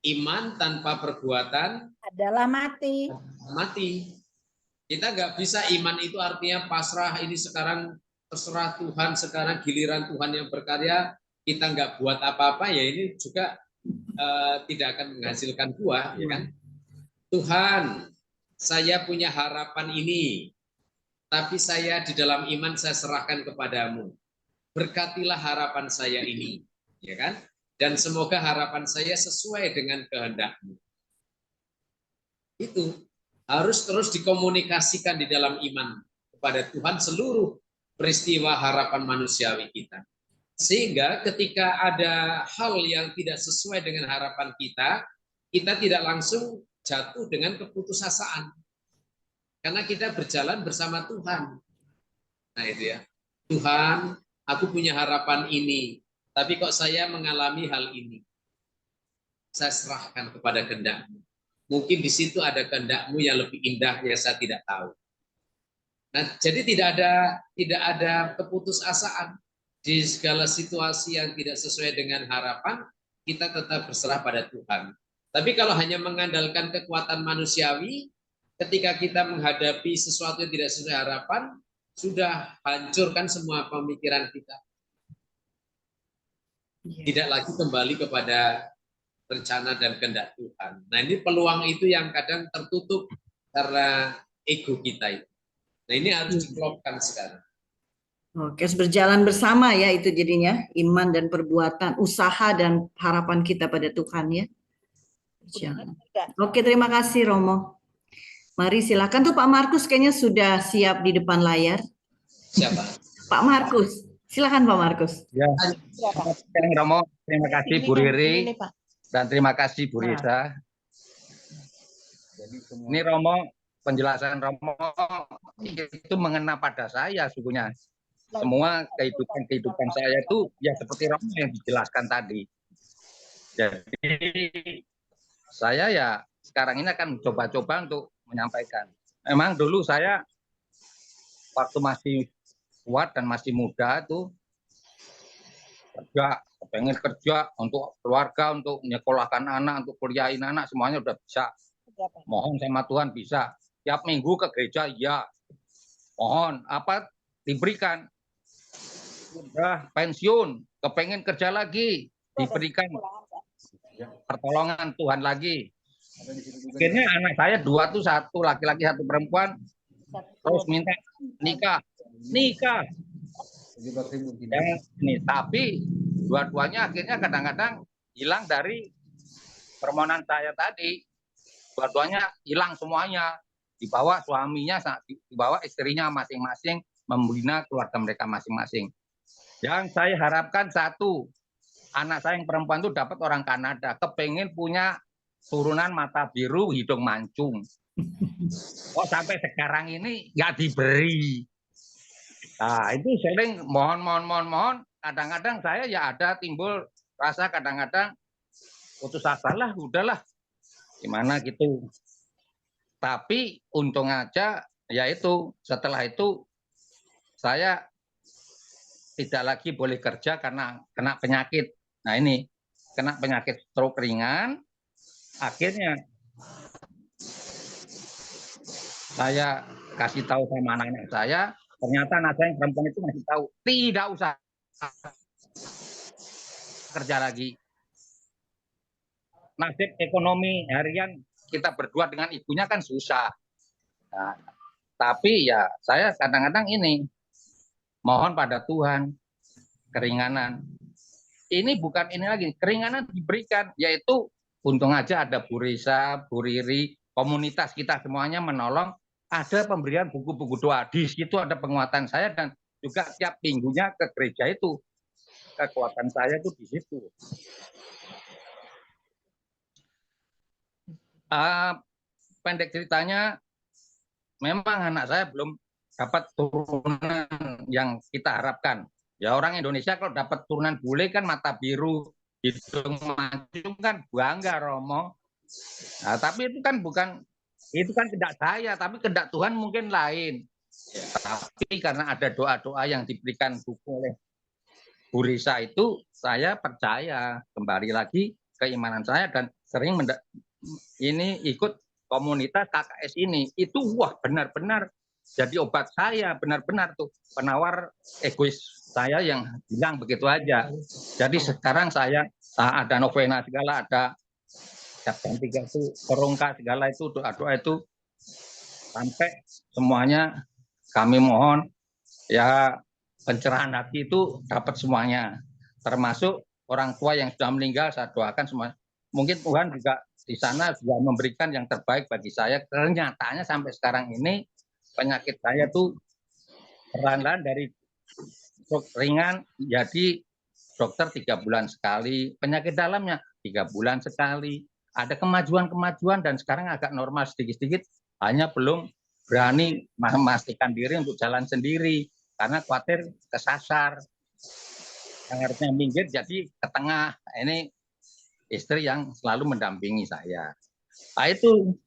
iman tanpa perbuatan Adalah mati. mati. Kita nggak bisa iman itu artinya pasrah, ini sekarang terserah Tuhan, sekarang giliran Tuhan yang berkarya, kita nggak buat apa-apa, ya ini juga tidak akan menghasilkan buah, ya kan? Tuhan, saya punya harapan ini, tapi saya di dalam iman saya serahkan kepadamu. Berkatilah harapan saya ini, ya kan? Dan semoga harapan saya sesuai dengan kehendak-Mu. Itu harus terus dikomunikasikan di dalam iman kepada Tuhan seluruh peristiwa harapan manusiawi kita. Sehingga ketika ada hal yang tidak sesuai dengan harapan kita, kita tidak langsung jatuh dengan keputusasaan. Karena kita berjalan bersama Tuhan. Nah itu ya. Tuhan, aku punya harapan ini, tapi kok saya mengalami hal ini. Saya serahkan kepada kehendak-Mu. Mungkin di situ ada kehendak-Mu yang lebih indah yang saya tidak tahu. Nah, jadi tidak ada keputusasaan di segala situasi yang tidak sesuai dengan harapan, kita tetap berserah pada Tuhan. Tapi kalau hanya mengandalkan kekuatan manusiawi, ketika kita menghadapi sesuatu yang tidak sesuai harapan, sudah hancurkan semua pemikiran kita. Tidak lagi kembali kepada rencana dan kehendak Tuhan. Nah, ini peluang itu yang kadang tertutup karena ego kita itu. Nah, ini harus dikelopkan sekarang. Oke, harus berjalan bersama ya itu jadinya iman dan perbuatan, usaha dan harapan kita pada Tuhan ya. Berjalan. Oke, terima kasih Romo. Mari silakan tuh Pak Markus kayaknya sudah siap di depan layar. Siapa? Pak Markus, silakan Pak Markus. Ya, selamat siang Romo. Terima kasih Bu Riri dan terima kasih Bu Risa. Ini Romo, penjelasan Romo itu mengena pada saya sungguhnya. Semua kehidupan saya itu ya seperti Romo yang dijelaskan tadi. Jadi saya ya sekarang ini akan coba-coba untuk menyampaikan. Memang dulu saya waktu masih kuat dan masih muda itu kerja, pengen kerja untuk keluarga, untuk menyekolahkan anak, untuk kuliahin anak, semuanya udah bisa. Mohon sama Tuhan bisa. Tiap minggu ke gereja, ya. Mohon apa diberikan. Udah pensiun, kepengen kerja lagi, diberikan pertolongan Tuhan lagi. Akhirnya anak saya dua tuh, satu laki-laki satu perempuan, terus minta nikah. Ya, nih, tapi dua-duanya akhirnya kadang-kadang hilang dari permohonan saya tadi. Dua-duanya hilang semuanya, dibawa suaminya, dibawa istrinya masing-masing, membina keluarga mereka masing-masing. Yang saya harapkan satu, anak saya yang perempuan itu dapat orang Kanada, kepengen punya turunan mata biru, hidung mancung. Kok sampai sekarang ini nggak diberi. Nah, itu sering mohon. Kadang-kadang saya ya ada timbul rasa kadang-kadang putus asa lah, udahlah. Gimana gitu. Tapi untung aja, yaitu setelah itu saya tidak lagi boleh kerja karena kena penyakit. Nah ini, kena penyakit stroke ringan, akhirnya saya kasih tahu sama anak-anak saya, ternyata anak saya yang perempuan itu masih tahu, tidak usah kerja lagi. Nasib ekonomi harian kita berdua dengan ibunya kan susah. Nah, tapi ya saya kadang-kadang ini, mohon pada Tuhan, keringanan. Ini bukan ini lagi, keringanan diberikan, yaitu untung aja ada Bu Risa, Bu Riri, komunitas kita semuanya menolong, ada pemberian buku-buku doa. Di situ ada penguatan saya dan juga tiap minggunya ke gereja itu. Kekuatan saya itu di situ. Pendek ceritanya, memang anak saya belum dapat turunan yang kita harapkan. Ya orang Indonesia kalau dapat turunan bule kan mata biru, hidung mancung kan bangga Romo. Nah, tapi itu kan kehendak saya, tapi kehendak Tuhan mungkin lain. Tapi karena ada doa-doa yang diberikan buku oleh Bu Risa itu, saya percaya kembali lagi keimanan saya dan sering ini ikut komunitas KKS ini. Itu wah benar-benar jadi obat saya, benar-benar tuh penawar egois saya yang bilang begitu aja. Jadi sekarang saya ada novena segala, ada jam 3 itu perongka segala itu, doa-doa itu sampai semuanya kami mohon ya pencerahan hati itu dapat semuanya. Termasuk orang tua yang sudah meninggal saya doakan semua. Mungkin Tuhan juga di sana sudah memberikan yang terbaik bagi saya. Kenyataannya sampai sekarang ini penyakit saya tuh perlahan-lahan dari ringan jadi dokter 3 bulan sekali, penyakit dalamnya 3 bulan sekali. Ada kemajuan-kemajuan dan sekarang agak normal sedikit-sedikit, hanya belum berani memastikan diri untuk jalan sendiri karena khawatir kesasar. Yang harusnya minggir jadi ke tengah. Ini istri yang selalu mendampingi saya. Nah, itu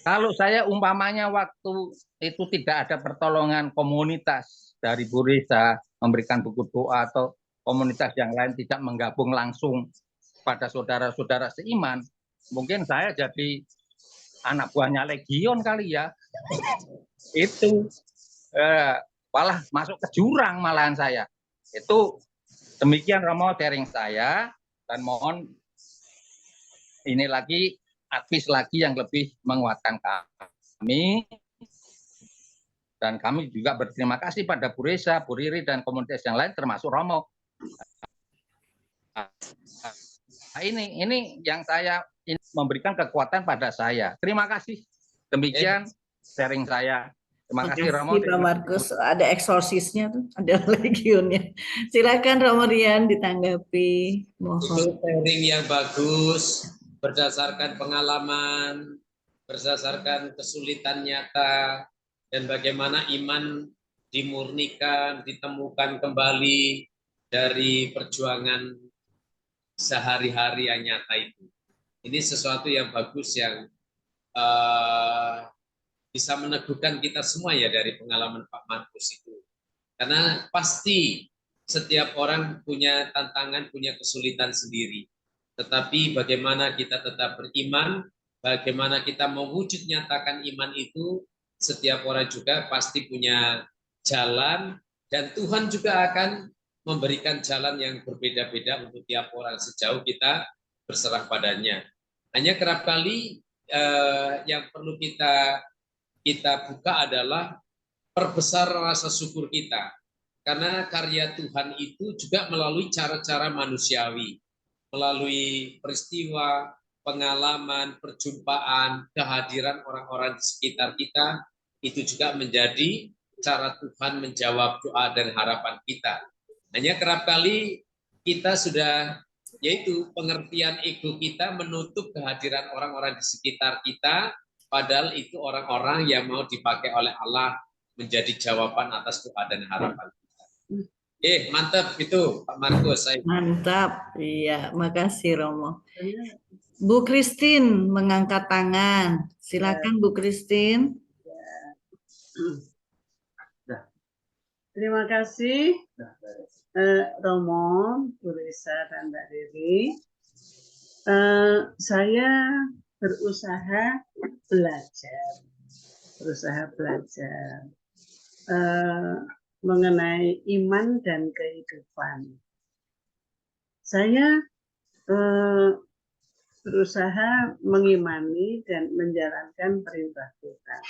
kalau saya umpamanya waktu itu tidak ada pertolongan komunitas dari Bu Risa memberikan buku doa atau komunitas yang lain tidak menggabung langsung pada saudara-saudara seiman, mungkin saya jadi anak buahnya legion kali ya. Itu malah masuk ke jurang malahan saya. Itu demikian Romo sharing saya, dan mohon ini lagi advis lagi yang lebih menguatkan kami, dan kami juga berterima kasih pada Bu Risa, Bu Riri, dan komunitas yang lain termasuk Romo. Nah, ini yang saya memberikan kekuatan pada saya. Terima kasih. Demikian sharing saya. Terima kasih Romo. Pak Markus, ada eksorsisnya tuh, ada legionnya. Silakan Romo Rian ditanggapi. Mohon. Itu sharing yang bagus, berdasarkan pengalaman, berdasarkan kesulitan nyata, dan bagaimana iman dimurnikan, ditemukan kembali dari perjuangan sehari-hari yang nyata itu. Ini sesuatu yang bagus yang bisa meneguhkan kita semua ya dari pengalaman Pak Markus itu. Karena pasti setiap orang punya tantangan, punya kesulitan sendiri. Tetapi bagaimana kita tetap beriman, bagaimana kita mewujud nyatakan iman itu, setiap orang juga pasti punya jalan, dan Tuhan juga akan memberikan jalan yang berbeda-beda untuk tiap orang sejauh kita berserah padanya. Hanya kerap kali yang perlu kita buka adalah perbesar rasa syukur kita. Karena karya Tuhan itu juga melalui cara-cara manusiawi, melalui peristiwa, pengalaman, perjumpaan, kehadiran orang-orang di sekitar kita, itu juga menjadi cara Tuhan menjawab doa dan harapan kita. Hanya kerap kali kita sudah, yaitu pengertian ego kita menutup kehadiran orang-orang di sekitar kita, padahal itu orang-orang yang mau dipakai oleh Allah menjadi jawaban atas doa dan harapan kita. Mantap itu Pak Markus. Mantap, iya, makasih Romo. Bu Christine mengangkat tangan. Silakan Bu Christine. Terima kasih Romo, Bu Risa, dan Mbak Riri. Saya berusaha belajar mengenai iman dan kehidupan. Saya berusaha mengimani dan menjalankan perintah Tuhan.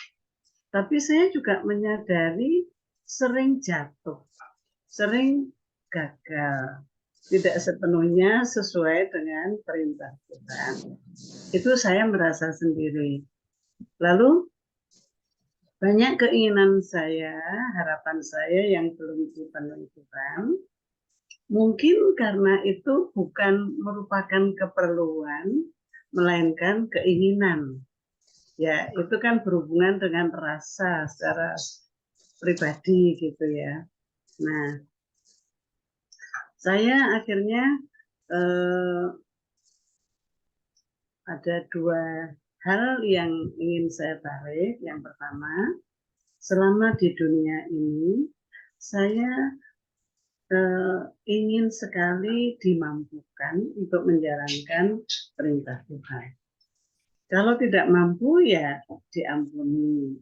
Tapi saya juga menyadari sering jatuh, sering gagal, tidak sepenuhnya sesuai dengan perintah Tuhan. Itu saya merasa sendiri. Lalu banyak keinginan saya, harapan saya yang belum dipenuhi Tuhan. Mungkin karena itu bukan merupakan keperluan, melainkan keinginan. Ya, itu kan berhubungan dengan rasa secara pribadi gitu ya. Nah, Saya akhirnya ada dua hal yang ingin saya tarik. Yang pertama, selama di dunia ini, saya ingin sekali dimampukan untuk menjalankan perintah Tuhan. Kalau tidak mampu, ya diampuni.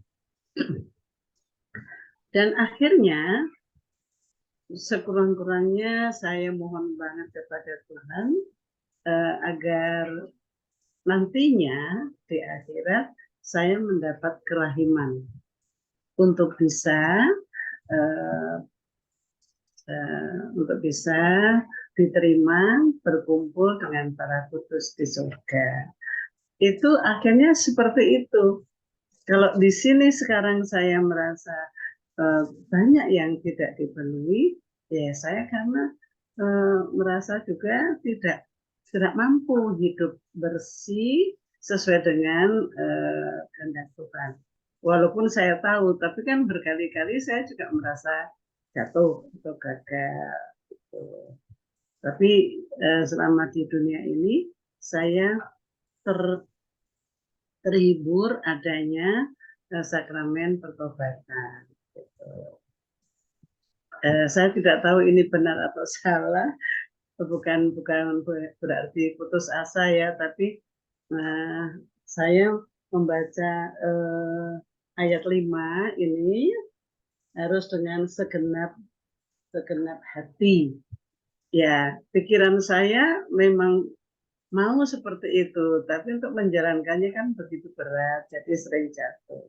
Dan akhirnya, sekurang-kurangnya saya mohon banget kepada Tuhan agar nantinya di akhirat saya mendapat kerahiman untuk bisa diterima berkumpul dengan para kudus di surga. Itu akhirnya seperti itu. Kalau di sini sekarang saya merasa banyak yang tidak dipenuhi, ya saya karena merasa juga tidak mampu hidup bersih sesuai dengan kehendak Tuhan. Walaupun saya tahu, tapi kan berkali-kali saya juga merasa jatuh atau gagal. Gitu. Tapi selama di dunia ini saya terhibur adanya sakramen pertobatan. Gitu. Saya tidak tahu ini benar atau salah, bukan berarti putus asa ya, tapi saya membaca ayat 5 ini harus dengan segenap hati. Ya, pikiran saya memang mau seperti itu, tapi untuk menjalankannya kan begitu berat, jadi sering jatuh.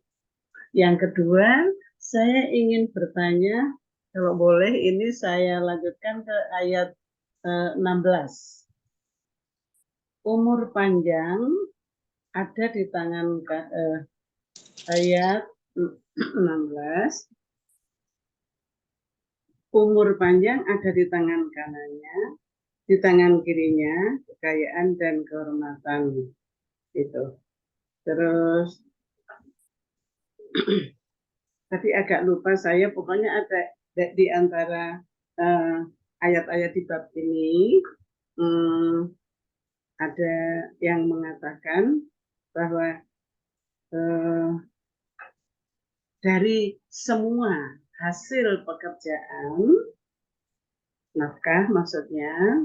Yang kedua, saya ingin bertanya, kalau boleh ini saya lanjutkan ke ayat 16. Umur panjang ada di tangan ayat 16. Umur panjang ada di tangan kanannya, di tangan kirinya kekayaan dan kehormatan. Gitu. Terus tadi agak lupa saya, pokoknya ada di antara ayat-ayat di bab ini ada yang mengatakan bahwa dari semua hasil pekerjaan, nafkah maksudnya,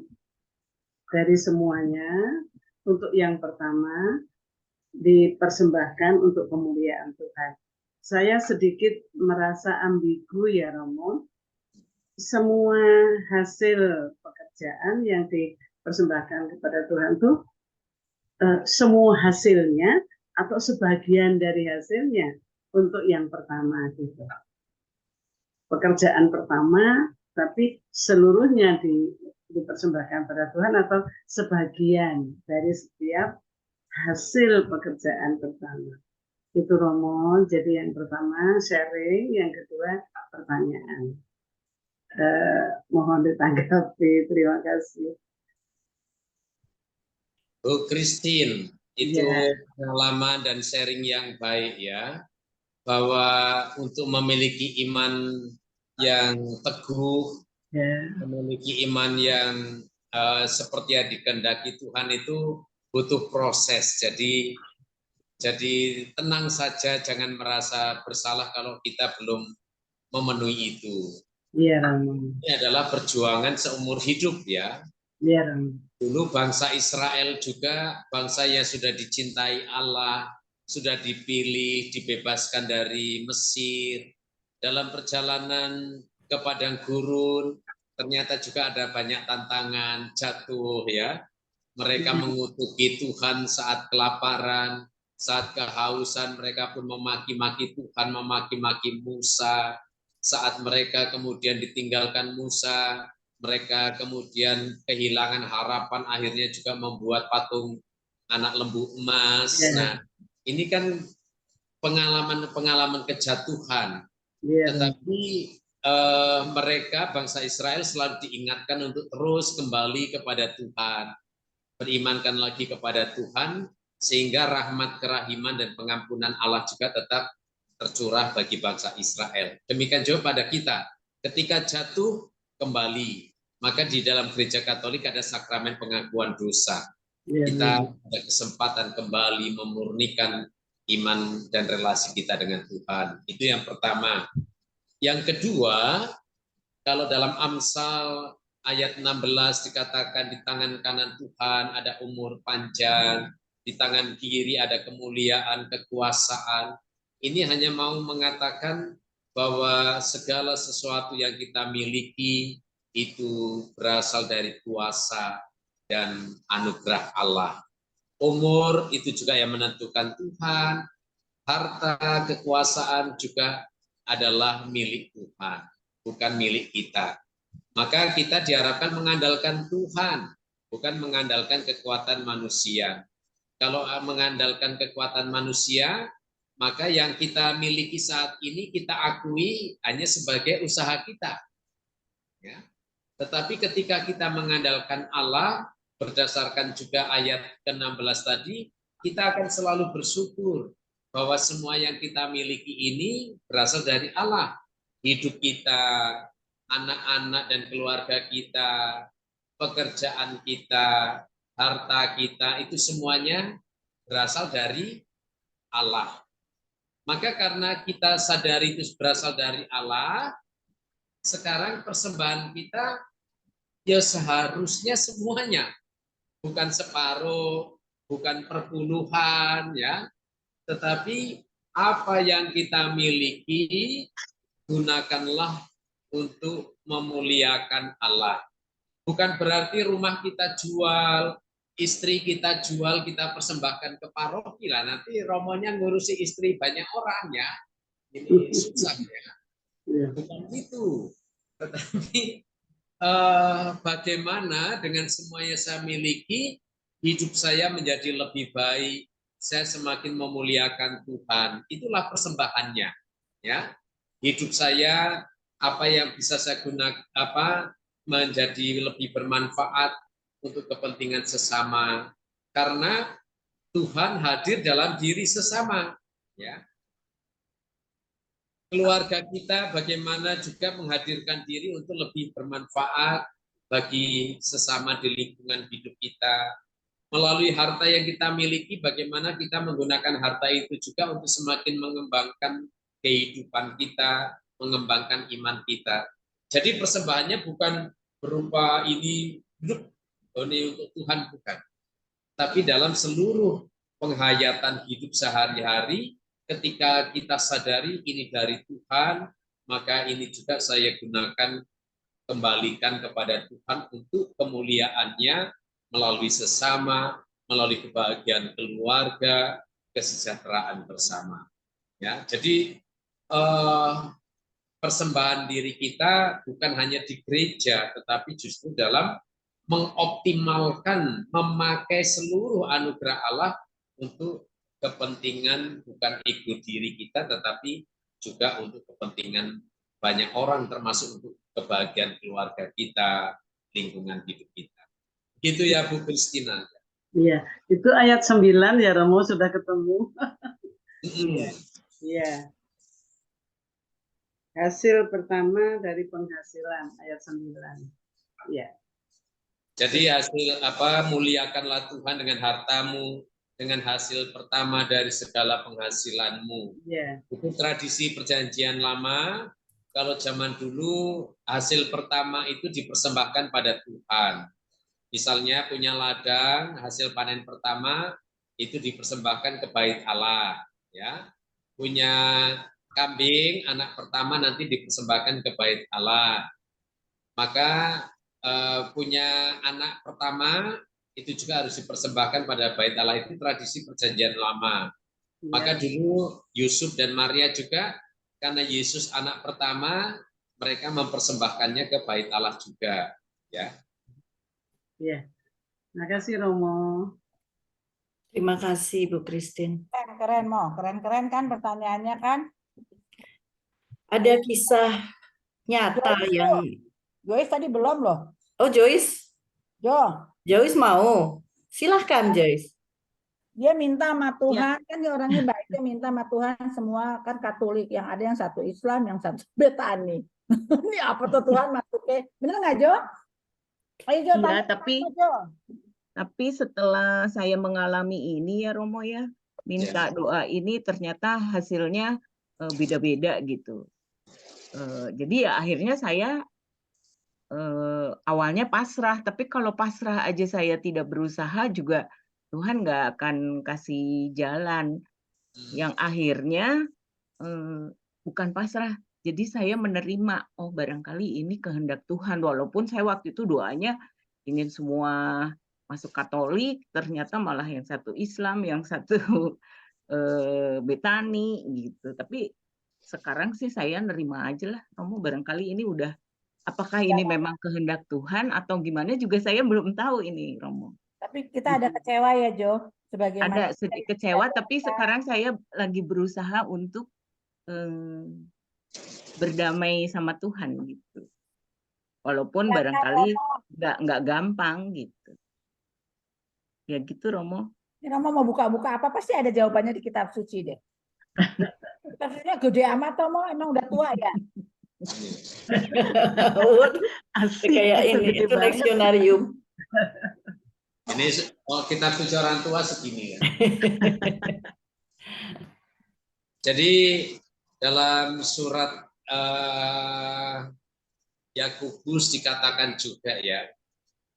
dari semuanya, untuk yang pertama dipersembahkan untuk kemuliaan Tuhan. Saya sedikit merasa ambigu ya Romo. Semua hasil pekerjaan yang dipersembahkan kepada Tuhan itu semua hasilnya atau sebagian dari hasilnya untuk yang pertama gitu. Pekerjaan pertama, tapi seluruhnya dipersembahkan pada Tuhan atau sebagian dari setiap hasil pekerjaan pertama. Itu Romo, jadi yang pertama sharing, yang kedua pertanyaan. Mohon ditanggapi, terima kasih. Bu Christine, itu Ya. pengalaman dan sharing yang baik ya, bahwa untuk memiliki iman yang teguh, Ya. memiliki iman yang seperti yang dikehendaki Tuhan itu butuh proses. Jadi tenang saja, jangan merasa bersalah kalau kita belum memenuhi itu. Iya, Romo. Ini adalah perjuangan seumur hidup ya. Iya, Romo. Dulu bangsa Israel juga bangsa yang sudah dicintai Allah, sudah dipilih, dibebaskan dari Mesir. Dalam perjalanan ke padang gurun, ternyata juga ada banyak tantangan, jatuh ya. Mereka mengutuki Tuhan saat kelaparan, saat kehausan, mereka pun memaki-maki Tuhan, memaki-maki Musa. Saat mereka kemudian ditinggalkan Musa, mereka kemudian kehilangan harapan, akhirnya juga membuat patung anak lembu emas. Nah, ini kan pengalaman-pengalaman kejatuhan. Tetapi mereka, bangsa Israel, selalu diingatkan untuk terus kembali kepada Tuhan. Berimankan lagi kepada Tuhan, sehingga rahmat, kerahiman, dan pengampunan Allah juga tetap tercurah bagi bangsa Israel. Demikian juga pada kita. Ketika jatuh, kembali. maka di dalam gereja Katolik ada sakramen pengakuan dosa. Iya, Kita ada kesempatan kembali memurnikan iman dan relasi kita dengan Tuhan. Itu yang pertama. Yang kedua, kalau dalam Amsal ayat 16 dikatakan di tangan kanan Tuhan ada umur panjang, di tangan kiri ada kemuliaan, kekuasaan. Ini hanya mau mengatakan bahwa segala sesuatu yang kita miliki itu berasal dari kuasa dan anugerah Allah. Umur itu juga yang menentukan Tuhan, harta, kekuasaan juga adalah milik Tuhan, bukan milik kita. Maka kita diharapkan mengandalkan Tuhan, bukan mengandalkan kekuatan manusia. Kalau mengandalkan kekuatan manusia, maka yang kita miliki saat ini kita akui hanya sebagai usaha kita. Ya. Tetapi ketika kita mengandalkan Allah, berdasarkan juga ayat ke-16 tadi, kita akan selalu bersyukur bahwa semua yang kita miliki ini berasal dari Allah. Hidup kita, anak-anak dan keluarga kita, pekerjaan kita, harta kita, itu semuanya berasal dari Allah. Maka karena kita sadari itu berasal dari Allah, sekarang persembahan kita ya seharusnya semuanya, bukan separuh, bukan perpuluhan, ya, tetapi apa yang kita miliki gunakanlah untuk memuliakan Allah. Bukan berarti rumah kita jual, istri kita jual, kita persembahkan ke paroki lah. Nanti romonya ngurusi istri banyak orang ya. Ini susah ya. Bukan itu. Tetapi bagaimana dengan semua yang saya miliki, hidup saya menjadi lebih baik, saya semakin memuliakan Tuhan. Itulah persembahannya. Ya, hidup saya apa yang bisa saya gunakan menjadi lebih bermanfaat untuk kepentingan sesama, karena Tuhan hadir dalam diri sesama. Ya, keluarga kita bagaimana juga menghadirkan diri untuk lebih bermanfaat bagi sesama di lingkungan hidup kita. Melalui harta yang kita miliki, bagaimana kita menggunakan harta itu juga untuk semakin mengembangkan kehidupan kita, mengembangkan iman kita. Jadi persembahannya bukan berupa ini untuk Tuhan, bukan. Tapi dalam seluruh penghayatan hidup sehari-hari, ketika kita sadari ini dari Tuhan, maka ini juga saya gunakan, kembalikan kepada Tuhan untuk kemuliaannya melalui sesama, melalui kebahagiaan keluarga, kesejahteraan bersama. Ya, jadi persembahan diri kita bukan hanya di gereja, tetapi justru dalam mengoptimalkan, memakai seluruh anugerah Allah untuk kepentingan bukan ego diri kita, tetapi juga untuk kepentingan banyak orang, termasuk untuk kebahagiaan keluarga kita, lingkungan hidup kita. Gitu ya Bu Kristina. Iya, itu ayat 9 ya Romo, sudah ketemu. Iya. Hasil pertama dari penghasilan, ayat 9. Iya. Jadi hasil muliakanlah Tuhan dengan hartamu, dengan hasil pertama dari segala penghasilanmu. Yeah. Itu tradisi perjanjian lama. Kalau zaman dulu hasil pertama itu dipersembahkan pada Tuhan. Misalnya punya ladang, hasil panen pertama itu dipersembahkan ke bait Allah. Ya, punya kambing, anak pertama nanti dipersembahkan ke bait Allah. Maka punya anak pertama itu juga harus dipersembahkan pada bait Allah. Itu tradisi perjanjian lama. Ya. Maka dulu Yusuf dan Maria juga, karena Yesus anak pertama, mereka mempersembahkannya ke bait Allah juga. Ya. Ya. Terima kasih Romo. Terima kasih Bu Christine. Keren Mo, keren kan pertanyaannya kan? Ada kisah nyata yang Joyce tadi belum loh. Oh Joyce? Joyce mau? Silahkan Joyce. Dia minta sama Tuhan, kan dia orangnya baik, dia minta sama Tuhan, semua kan Katolik, yang ada yang satu Islam, yang satu Betani. Ini apa tuh Tuhan masuknya? Bener nggak Jo? Ayo Jo, Iya, tanya Jo. tapi setelah saya mengalami ini ya Romo ya, minta doa ini ternyata hasilnya beda-beda gitu. Jadi ya akhirnya saya awalnya pasrah, tapi kalau pasrah aja saya tidak berusaha juga Tuhan nggak akan kasih jalan. Yang akhirnya bukan pasrah, jadi saya menerima, oh barangkali ini kehendak Tuhan, walaupun saya waktu itu doanya ingin semua masuk Katolik, ternyata malah yang satu Islam, yang satu Betani gitu. Tapi sekarang sih saya nerima aja lah, Romo barangkali ini udah, apakah ini memang kehendak Tuhan atau gimana juga saya belum tahu ini Romo. Tapi kita ada kecewa ya Jo, sebagai Ada sedikit kecewa, tapi sekarang saya lagi berusaha untuk berdamai sama Tuhan gitu. Walaupun barangkali nggak gampang gitu. Ya gitu Romo. Ini Romo mau buka-buka apa pasti ada jawabannya di kitab suci deh. Kitab sucinya gede amat Romo, emang udah tua ya. Asik kayak ini itu leksionarium. Ini kitab suci orang tua segini ya. Jadi dalam surat Yakobus dikatakan juga ya,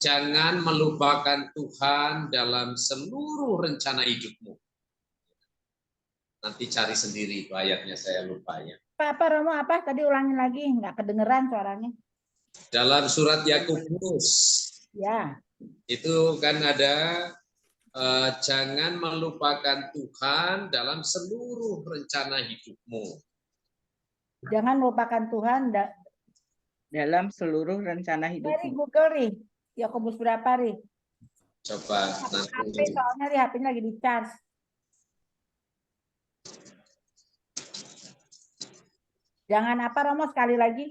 jangan melupakan Tuhan dalam seluruh rencana hidupmu. Nanti cari sendiri itu ayatnya, saya lupa ya. Apa Romo apa? Tadi ulangin lagi, nggak kedengeran suaranya. Dalam surat Yakobus, ya, itu kan ada jangan melupakan Tuhan dalam seluruh rencana hidupmu. Jangan melupakan Tuhan dalam seluruh rencana hidupmu. Dari Google nih, Yakobus berapa nih? Coba nanti. HP soalnya di HP-nya lagi di charge. Jangan apa Romo sekali lagi?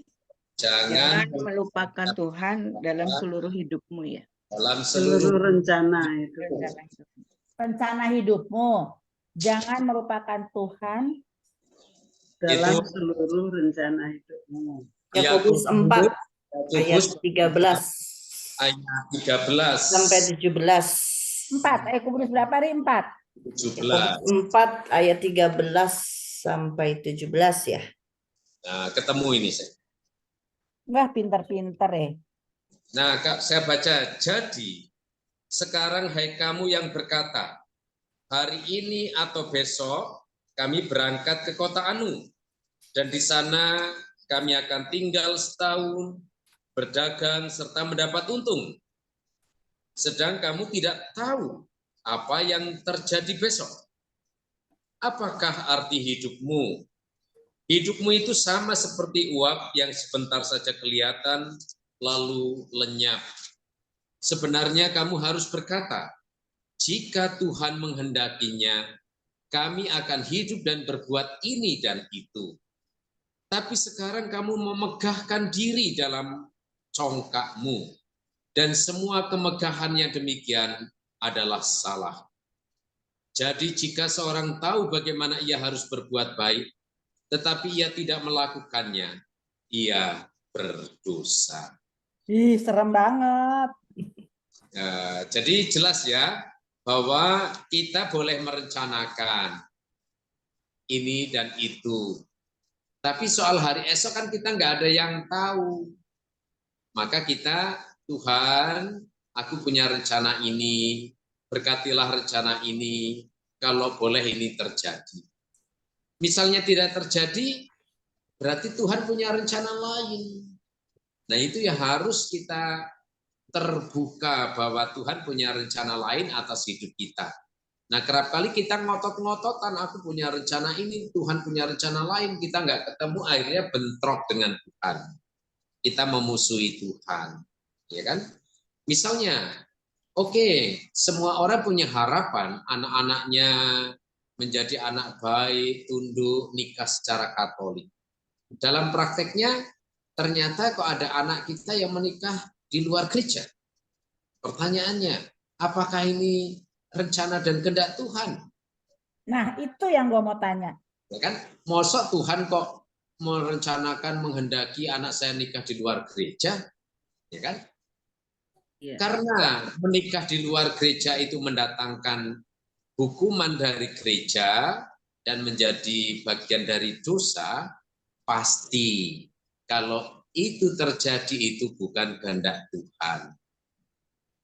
Jangan melupakan Tuhan dalam seluruh hidupmu ya. Dalam seluruh rencana itu. Rencana hidupmu. Jangan melupakan Tuhan dalam seluruh rencana hidupmu. Yakobus 4 ayat 13. Ayat 13 sampai 17. 4. Yakobus berapa hari? 4. 17. 4 ayat 13 sampai 17 ya. Nah, ketemu ini saya. Enggak pinter-pinter ya. Nah, Kak, saya baca. Jadi, sekarang hai kamu yang berkata, hari ini atau besok kami berangkat ke kota Anu, dan di sana kami akan tinggal setahun, berdagang serta mendapat untung. Sedang kamu tidak tahu apa yang terjadi besok. Apakah arti hidupmu? Hidupmu itu sama seperti uap yang sebentar saja kelihatan, lalu lenyap. Sebenarnya kamu harus berkata, jika Tuhan menghendakinya, kami akan hidup dan berbuat ini dan itu. Tapi sekarang kamu memegahkan diri dalam congkakmu, dan semua kemegahan yang demikian adalah salah. Jadi jika seorang tahu bagaimana ia harus berbuat baik, tetapi ia tidak melakukannya, ia berdosa. Ih, serem banget. Jadi jelas ya, bahwa kita boleh merencanakan ini dan itu. Tapi soal hari esok kan kita nggak ada yang tahu. Maka kita, Tuhan, aku punya rencana ini, berkatilah rencana ini, kalau boleh ini terjadi. Misalnya tidak terjadi, berarti Tuhan punya rencana lain. Nah itu yang harus kita terbuka bahwa Tuhan punya rencana lain atas hidup kita. Nah kerap kali kita ngotot-ngototan, aku punya rencana ini, Tuhan punya rencana lain, kita nggak ketemu, akhirnya bentrok dengan Tuhan. Kita memusuhi Tuhan, ya kan? Misalnya, oke, semua orang punya harapan anak-anaknya menjadi anak baik, tunduk, nikah secara Katolik. Dalam prakteknya, ternyata kok ada anak kita yang menikah di luar gereja. Pertanyaannya, apakah ini rencana dan kehendak Tuhan? Nah, itu yang gue mau tanya. Ya kan? Masa Tuhan kok merencanakan, menghendaki anak saya nikah di luar gereja? Ya kan? Iya. Karena menikah di luar gereja itu mendatangkan hukuman dari gereja dan menjadi bagian dari dosa, pasti kalau itu terjadi itu bukan kehendak Tuhan.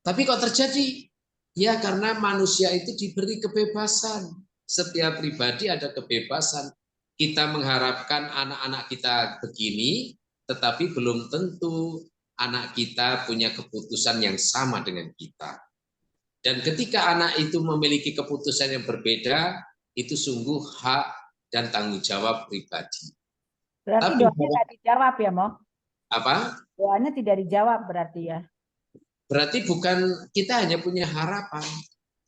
Tapi kok terjadi? Ya karena manusia itu diberi kebebasan. Setiap pribadi ada kebebasan. Kita mengharapkan anak-anak kita begini, tetapi belum tentu anak kita punya keputusan yang sama dengan kita. Dan ketika anak itu memiliki keputusan yang berbeda, itu sungguh hak dan tanggung jawab pribadi. Berarti Tapi doanya nggak dijawab ya, Mo? apa? Doanya tidak dijawab berarti ya. Berarti bukan kita hanya punya harapan,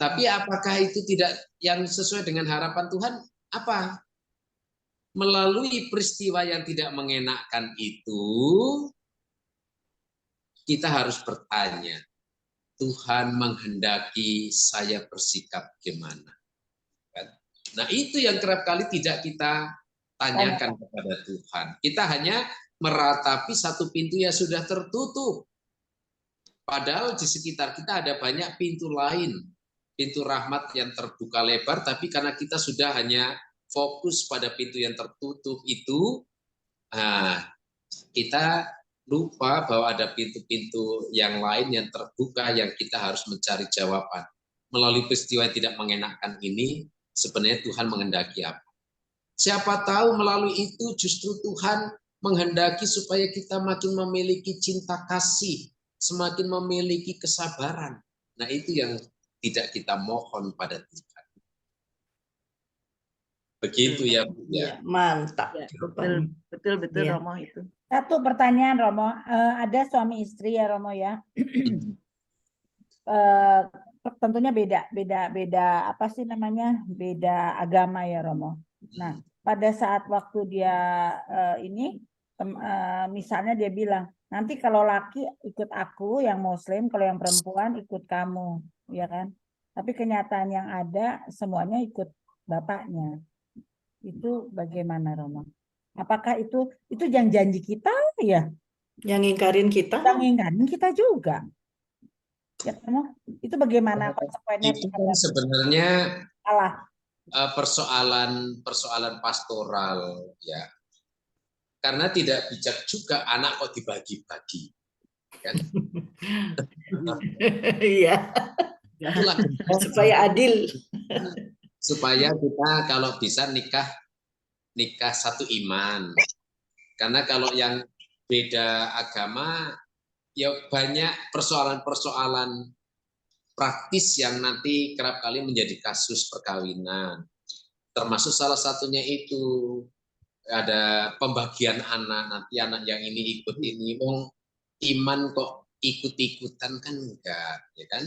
tapi apakah itu tidak yang sesuai dengan harapan Tuhan? Apa? Melalui peristiwa yang tidak mengenakkan itu, kita harus bertanya, Tuhan menghendaki saya bersikap gimana? Nah itu yang kerap kali tidak kita tanyakan kepada Tuhan. Kita hanya meratapi satu pintu yang sudah tertutup. Padahal di sekitar kita ada banyak pintu lain. Pintu rahmat yang terbuka lebar, tapi karena kita sudah hanya fokus pada pintu yang tertutup itu, kita lupa bahwa ada pintu-pintu yang lain yang terbuka yang kita harus mencari jawaban. Melalui peristiwa yang tidak mengenakkan ini, sebenarnya Tuhan menghendaki apa? Siapa tahu melalui itu justru Tuhan menghendaki supaya kita makin memiliki cinta kasih, semakin memiliki kesabaran. Nah itu yang tidak kita mohon pada Tuhan. Begitu ya Bu ya. Mantap. Ya, betul Iya. Romo itu. Satu pertanyaan, Romo. Ada suami istri ya, Romo ya. Tentunya beda apa sih namanya? Beda agama ya, Romo. Nah, pada saat waktu dia misalnya dia bilang, nanti kalau laki ikut aku yang muslim, kalau yang perempuan ikut kamu, ya kan? Tapi kenyataan yang ada semuanya ikut bapaknya. Itu bagaimana, Romo? Apakah itu yang janji kita ya? Yang ngingkarin kita? Yang ngingkarin kita juga. Ya, Romo? Itu bagaimana konsekuensinya? Itu kan sebenarnya salah. Persoalan pastoral ya. Karena tidak bijak juga anak kok dibagi-bagi. Kan? Iya. Supaya adil. Supaya kita kalau bisa nikah satu iman. Karena kalau yang beda agama ya banyak persoalan-persoalan praktis yang nanti kerap kali menjadi kasus perkawinan. Termasuk salah satunya itu ada pembagian anak, nanti anak yang ini ikut ini, iman kok ikut-ikutan kan enggak, ya kan?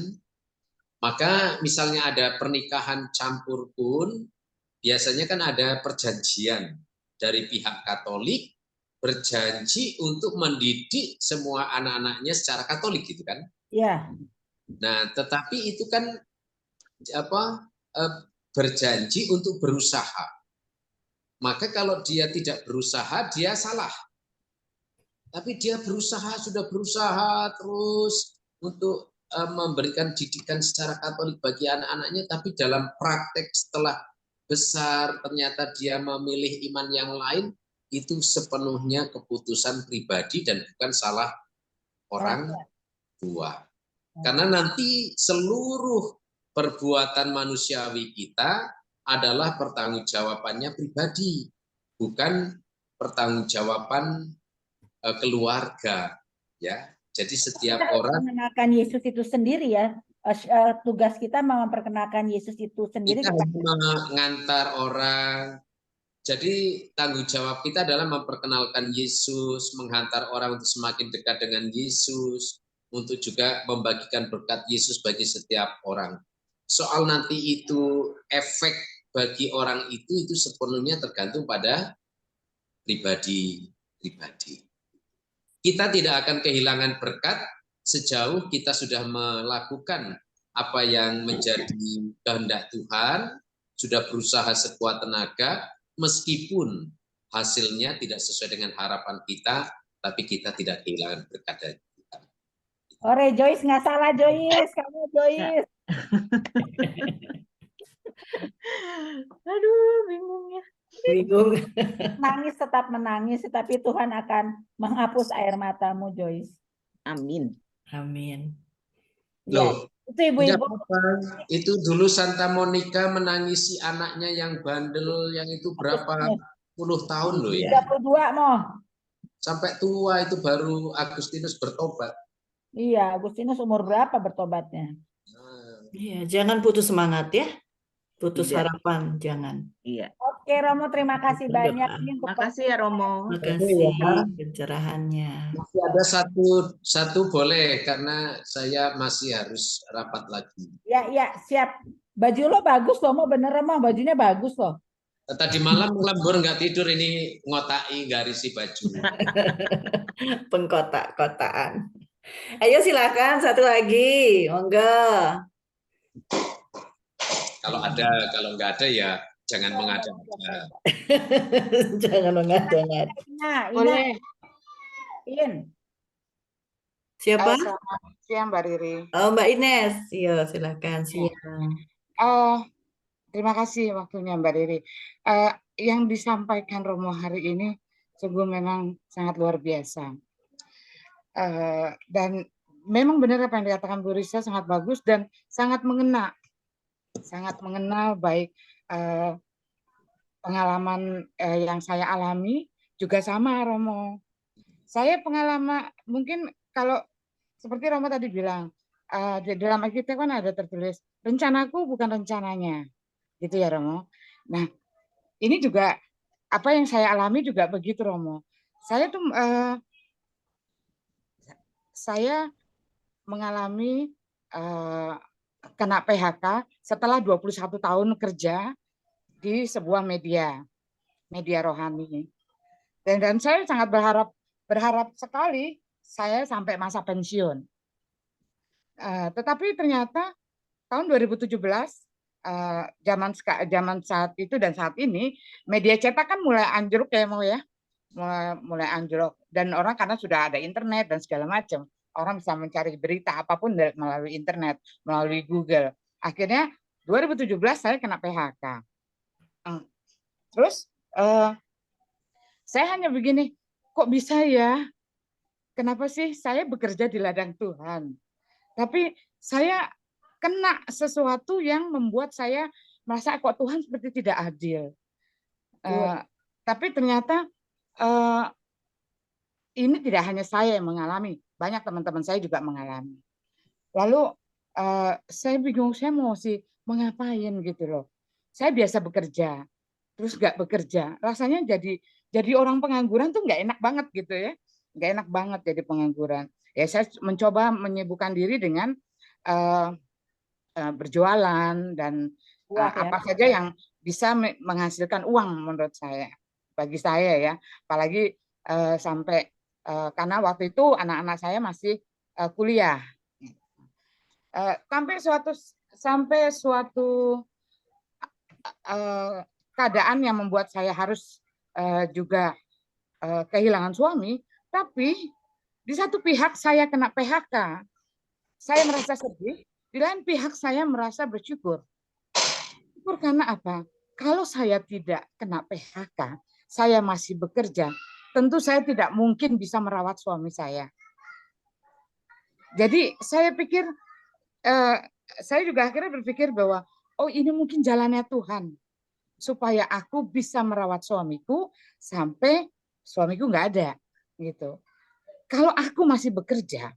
Maka misalnya ada pernikahan campur pun, biasanya kan ada perjanjian dari pihak Katolik, berjanji untuk mendidik semua anak-anaknya secara Katolik gitu kan? Iya. Nah, tetapi itu kan berjanji untuk berusaha. Maka kalau dia tidak berusaha, dia salah. Tapi dia sudah berusaha terus untuk memberikan didikan secara Katolik bagi anak-anaknya, tapi dalam praktek setelah besar ternyata dia memilih iman yang lain, itu sepenuhnya keputusan pribadi dan bukan salah orang tua. Karena nanti seluruh perbuatan manusiawi kita adalah pertanggungjawabannya pribadi, bukan pertanggungjawaban keluarga, ya. Jadi setiap orang memperkenalkan Yesus itu sendiri ya. Tugas kita memperkenalkan Yesus itu sendiri. Kita mengantar orang. Jadi tanggung jawab kita adalah memperkenalkan Yesus, menghantar orang untuk semakin dekat dengan Yesus, untuk juga membagikan berkat Yesus bagi setiap orang. Soal nanti itu efek bagi orang itu sepenuhnya tergantung pada pribadi. Kita tidak akan kehilangan berkat sejauh kita sudah melakukan apa yang menjadi kehendak Tuhan, sudah berusaha sekuat tenaga, meskipun hasilnya tidak sesuai dengan harapan kita, tapi kita tidak kehilangan berkat dari Tuhan. Ore Joyce nggak salah Joyce, kamu Joyce. Aduh, bingung ya. Bingung. Nangis tetap menangis, tapi Tuhan akan menghapus air matamu Joyce. Amin. Amin. Ya, Loh, itu tidak ibu-ibu. apa-apa. Itu dulu Santa Monica menangisi anaknya yang bandel, yang itu berapa puluh tahun loh Iya. ya. 32 mau. Sampai tua itu baru Agustinus bertobat. Iya, Agustinus umur berapa bertobatnya? Iya, jangan putus semangat ya. Putus Tidak. harapan, jangan. Iya. Oke Romo, terima kasih Berdoa. banyak ini untuk Makasih ya Romo. Makasih pencerahannya. Masih ada satu boleh karena saya masih harus rapat lagi. Ya, siap. Baju lo bagus loh, mau bener Romo, bajunya bagus loh. Tadi malam lembur nggak tidur ini ngotai garisi baju. Pengkotak-kotaan. Ayo silakan satu lagi, monggo. Kalau ada, kalau nggak ada ya jangan mengada-ngada. Jangan mengada-ngada. Boleh. In. Siapa? Selamat siang Mbak Riri. Oh, Mbak Ines. Iya, silakan siang. Terima kasih waktunya Mbak Riri. Yang disampaikan Romo hari ini sungguh memang sangat luar biasa. Dan memang benar apa yang dikatakan Bu Risa sangat bagus dan sangat mengena. Sangat mengenal baik pengalaman yang saya alami juga sama Romo. Saya pengalaman mungkin kalau seperti Romo tadi bilang di dalam Alkitab kan ada tertulis rencanaku bukan rencananya, gitu ya Romo. Nah ini juga apa yang saya alami juga begitu Romo. Saya tuh saya mengalami kena PHK setelah 21 tahun kerja di sebuah media rohani. Dan saya sangat berharap sekali saya sampai masa pensiun. Tetapi ternyata tahun 2017 zaman saat itu dan saat ini media cetak kan mulai anjlok ya mau ya. Mulai anjlok dan orang karena sudah ada internet dan segala macam. Orang bisa mencari berita apapun melalui internet, melalui Google. Akhirnya 2017 saya kena PHK. Terus saya hanya begini, kok bisa ya? Kenapa sih saya bekerja di ladang Tuhan? Tapi saya kena sesuatu yang membuat saya merasa kok Tuhan seperti tidak adil. Tapi ternyata ini tidak hanya saya yang mengalami, banyak teman-teman saya juga mengalami. Lalu saya bingung, saya mau mengapain gitu loh. Saya biasa bekerja, terus nggak bekerja, rasanya jadi orang pengangguran tuh nggak enak banget gitu ya, nggak enak banget jadi pengangguran. Ya saya mencoba menyibukkan diri dengan berjualan dan apa saja yang bisa menghasilkan uang menurut saya, bagi saya ya, apalagi sampai karena waktu itu anak-anak saya masih kuliah. Sampai suatu keadaan yang membuat saya harus juga kehilangan suami, tapi di satu pihak saya kena PHK, saya merasa sedih, di lain pihak saya merasa bersyukur. Syukur karena apa? Kalau saya tidak kena PHK, saya masih bekerja, tentu saya tidak mungkin bisa merawat suami saya. Jadi saya pikir, saya juga akhirnya berpikir bahwa oh ini mungkin jalannya Tuhan supaya aku bisa merawat suamiku sampai suamiku nggak ada gitu. Kalau aku masih bekerja,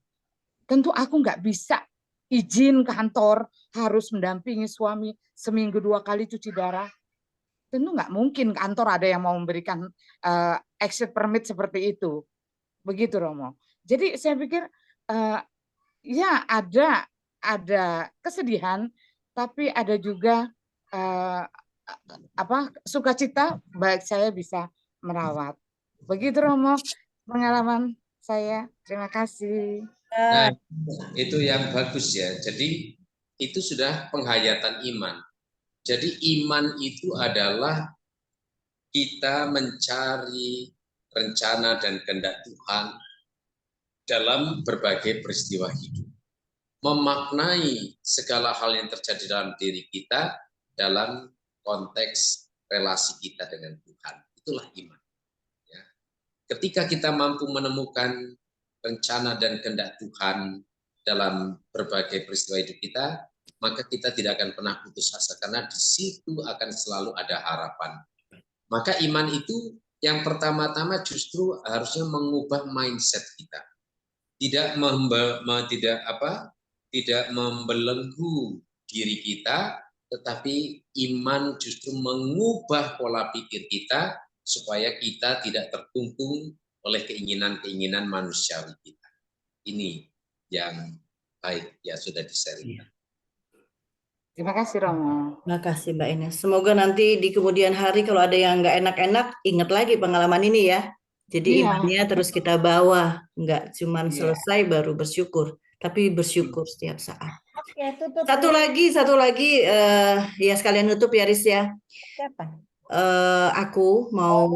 tentu aku nggak bisa izin kantor harus mendampingi suami seminggu 2 kali cuci darah. Tentu nggak mungkin kantor ada yang mau memberikan exit permit seperti itu. Begitu Romo. Jadi saya pikir ya ada kesedihan, tapi ada juga sukacita baik saya bisa merawat. Begitu Romo pengalaman saya. Terima kasih. Nah, itu yang bagus ya. Jadi itu sudah penghayatan iman. Jadi iman itu adalah kita mencari rencana dan kehendak Tuhan dalam berbagai peristiwa hidup. Memaknai segala hal yang terjadi dalam diri kita dalam konteks relasi kita dengan Tuhan. Itulah iman. Ya. Ketika kita mampu menemukan rencana dan kehendak Tuhan dalam berbagai peristiwa hidup kita, maka kita tidak akan pernah putus asa karena di situ akan selalu ada harapan. Maka iman itu yang pertama-tama justru harusnya mengubah mindset kita. Tidak membelenggu diri kita, tetapi iman justru mengubah pola pikir kita supaya kita tidak terkungkung oleh keinginan-keinginan manusiawi kita. Ini yang baik ya sudah di-sharing. Terima kasih Romo. Terima kasih Mbak Ines. Semoga nanti di kemudian hari kalau ada yang nggak enak-enak, ingat lagi pengalaman ini ya. Jadi Iya. imannya terus kita bawa, nggak cuman selesai baru bersyukur, tapi bersyukur setiap saat. Oke, tutup. Satu lagi, ya sekalian nutup ya Riz ya. Siapa? Aku mau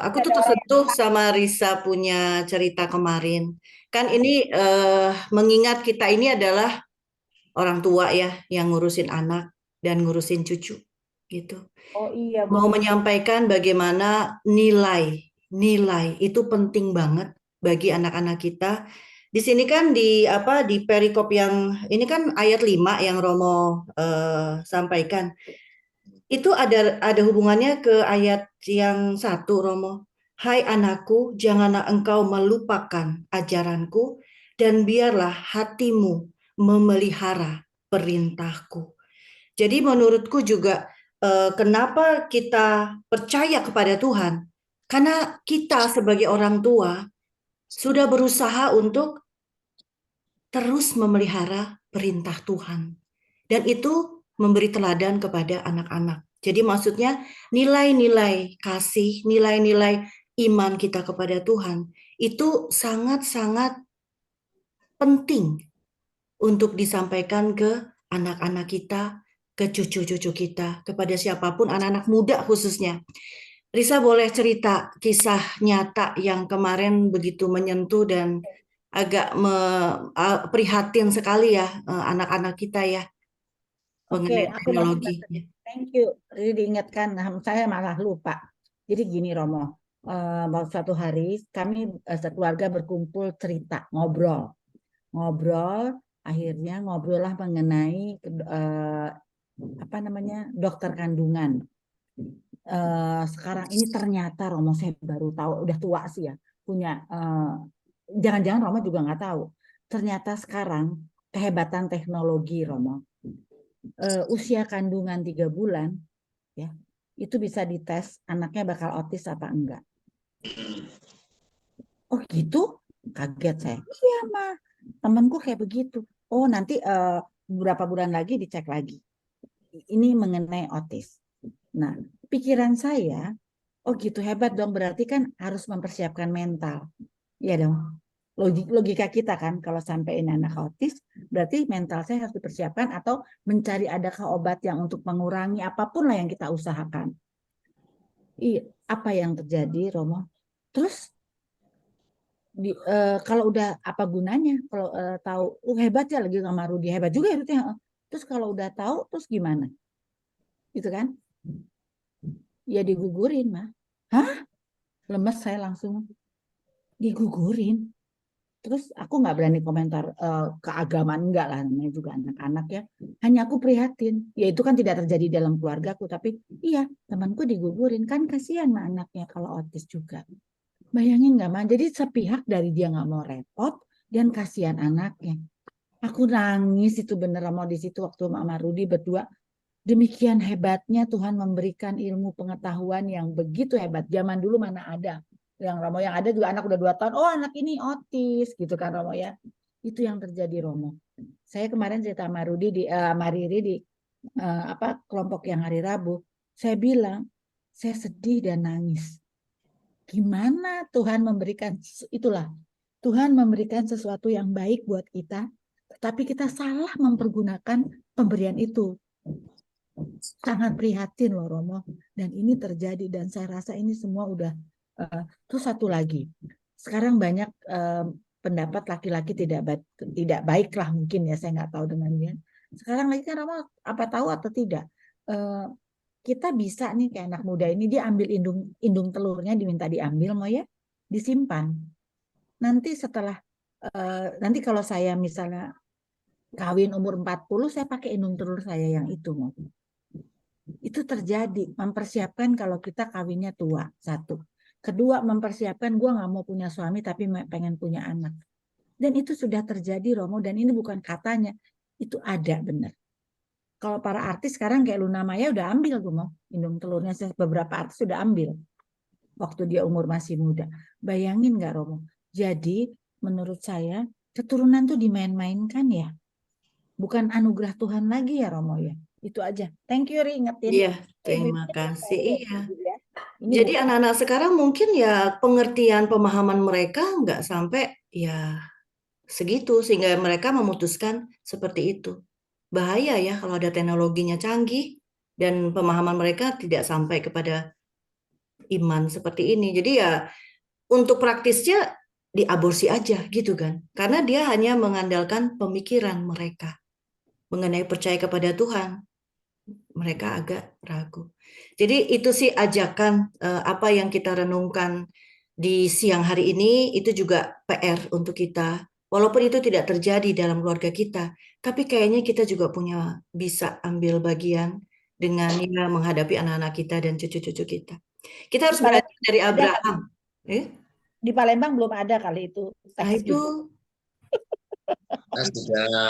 aku tuh tersentuh sama Risa punya cerita kemarin. Kan ini mengingat kita ini adalah orang tua ya yang ngurusin anak dan ngurusin cucu gitu. Oh iya, Mau betul. menyampaikan bagaimana nilai itu penting banget bagi anak-anak kita. Di sini kan di perikop yang ini kan ayat 5 yang Romo sampaikan. Itu ada hubungannya ke ayat yang 1 Romo. Hai anakku, janganlah engkau melupakan ajaranku dan biarlah hatimu memelihara perintahku. Jadi menurutku juga kenapa kita percaya kepada Tuhan? Karena kita sebagai orang tua sudah berusaha untuk terus memelihara perintah Tuhan. Dan itu memberi teladan kepada anak-anak. Jadi maksudnya nilai-nilai kasih, nilai-nilai iman kita kepada Tuhan itu sangat-sangat penting untuk disampaikan ke anak-anak kita, ke cucu-cucu kita, kepada siapapun, anak-anak muda khususnya. Risa boleh cerita kisah nyata yang kemarin begitu menyentuh dan agak prihatin sekali ya anak-anak kita ya mengenai Oke, teknologi. thank you. Jadi diingatkan, saya malah lupa. Jadi gini Romo, suatu hari kami sekeluarga berkumpul cerita, ngobrol, akhirnya ngobrol lah mengenai dokter kandungan. Sekarang ini ternyata Romo saya baru tahu, udah tua sih ya, punya jangan-jangan Romo juga nggak tahu. Ternyata sekarang kehebatan teknologi Romo, usia kandungan 3 bulan ya itu bisa dites anaknya bakal autis apa enggak. Oh gitu, kaget saya. Iya mah, temanku kayak begitu. Oh nanti beberapa bulan lagi dicek lagi. Ini mengenai autis. Nah pikiran saya, oh gitu hebat dong, berarti kan harus mempersiapkan mental. Iya dong. Logika kita kan kalau sampai ini anak autis berarti mental saya harus dipersiapkan atau mencari adakah obat yang untuk mengurangi apapun lah yang kita usahakan. Iya, apa yang terjadi Romo? Terus kalau udah apa gunanya kalau tahu hebat ya lagi sama Rudi hebat juga ya. Terus kalau udah tahu terus gimana? Gitu kan? Ya digugurin mah. Hah? Lemes saya langsung digugurin. Terus aku nggak berani komentar keagamaan enggak lah, namanya juga anak-anak ya. Hanya aku prihatin. Ya itu kan tidak terjadi dalam keluargaku, tapi iya temanku digugurin kan kasihan mah anaknya kalau autis juga. Bayangin nggak mah? Jadi sepihak dari dia nggak mau repot dan kasihan anaknya. Aku nangis itu bener mau di situ waktu Mama Rudi berdua. Demikian hebatnya Tuhan memberikan ilmu pengetahuan yang begitu hebat. Zaman dulu mana ada. Yang Romo yang ada juga anak udah 2 tahun, oh anak ini autis gitu kan Romo ya. Itu yang terjadi Romo. Saya kemarin cerita sama Rudi di Mariri di kelompok yang hari Rabu. Saya bilang, saya sedih dan nangis. Gimana Tuhan memberikan itulah. Tuhan memberikan sesuatu yang baik buat kita, tapi kita salah mempergunakan pemberian itu. Sangat prihatin loh Romo. Dan ini terjadi dan saya rasa ini semua udah. Terus satu lagi, sekarang banyak pendapat laki-laki tidak baik lah mungkin ya, saya nggak tahu dengan dia. Sekarang lagi kan Romo apa tahu atau tidak, kita bisa nih kayak anak muda ini, dia ambil indung telurnya, diminta diambil mau ya, disimpan. Nanti setelah nanti kalau saya misalnya kawin umur 40, saya pakai indung telur saya yang itu mau. Itu terjadi, mempersiapkan kalau kita kawinnya tua, satu. Kedua, mempersiapkan gue nggak mau punya suami tapi pengen punya anak. Dan itu sudah terjadi Romo, dan ini bukan katanya, itu ada benar. Kalau para artis sekarang kayak Luna Maya udah ambil tuh mau indung telurnya, beberapa artis sudah ambil waktu dia umur masih muda. Bayangin nggak Romo? Jadi menurut saya keturunan tuh dimain-mainkan ya, bukan anugerah Tuhan lagi ya Romo ya. Itu aja. Thank you Ri, ingetin. Iya, terima kasih. Iya. Ini Jadi anak-anak sekarang mungkin ya pengertian pemahaman mereka nggak sampai ya segitu, sehingga mereka memutuskan seperti itu. Bahaya ya kalau ada teknologinya canggih dan pemahaman mereka tidak sampai kepada iman seperti ini. Jadi ya untuk praktisnya diaborsi aja gitu kan. Karena dia hanya mengandalkan pemikiran mereka mengenai percaya kepada Tuhan. Mereka agak ragu. Jadi itu sih ajakan apa yang kita renungkan di siang hari ini, itu juga PR untuk kita. Walaupun itu tidak terjadi dalam keluarga kita, tapi kayaknya kita juga bisa ambil bagian dengan ya, menghadapi anak-anak kita dan cucu-cucu kita. Kita harus belajar dari Abraham. Di Palembang belum ada kali itu. Itu. Nah, sudah.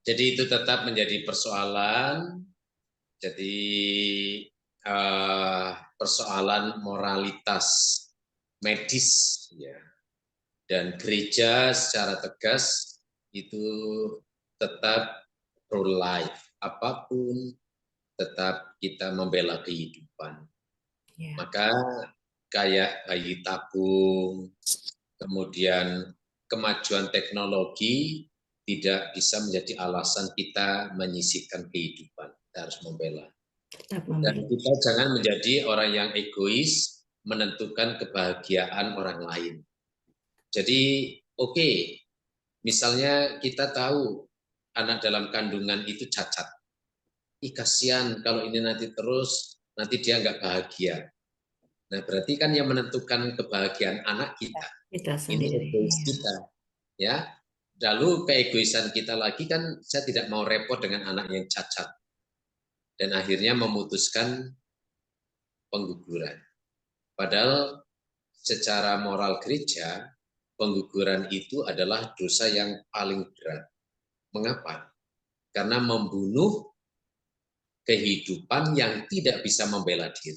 Jadi itu tetap menjadi persoalan. Jadi persoalan moralitas medis ya. Dan gereja secara tegas itu tetap pro-life, apapun tetap kita membela kehidupan. Yeah. Maka kayak bayi tabung, kemudian kemajuan teknologi tidak bisa menjadi alasan kita menyisihkan kehidupan. Kita harus membela. Dan kita jangan menjadi orang yang egois menentukan kebahagiaan orang lain. Jadi oke, misalnya kita tahu anak dalam kandungan itu cacat. Kasihan kalau ini nanti terus, nanti dia nggak bahagia. Nah berarti kan yang menentukan kebahagiaan anak kita ini egois kita. Ya, lalu keegoisan kita lagi kan, saya tidak mau repot dengan anak yang cacat. Dan akhirnya memutuskan pengguguran. Padahal secara moral gereja, pengguguran itu adalah dosa yang paling berat. Mengapa? Karena membunuh kehidupan yang tidak bisa membela diri.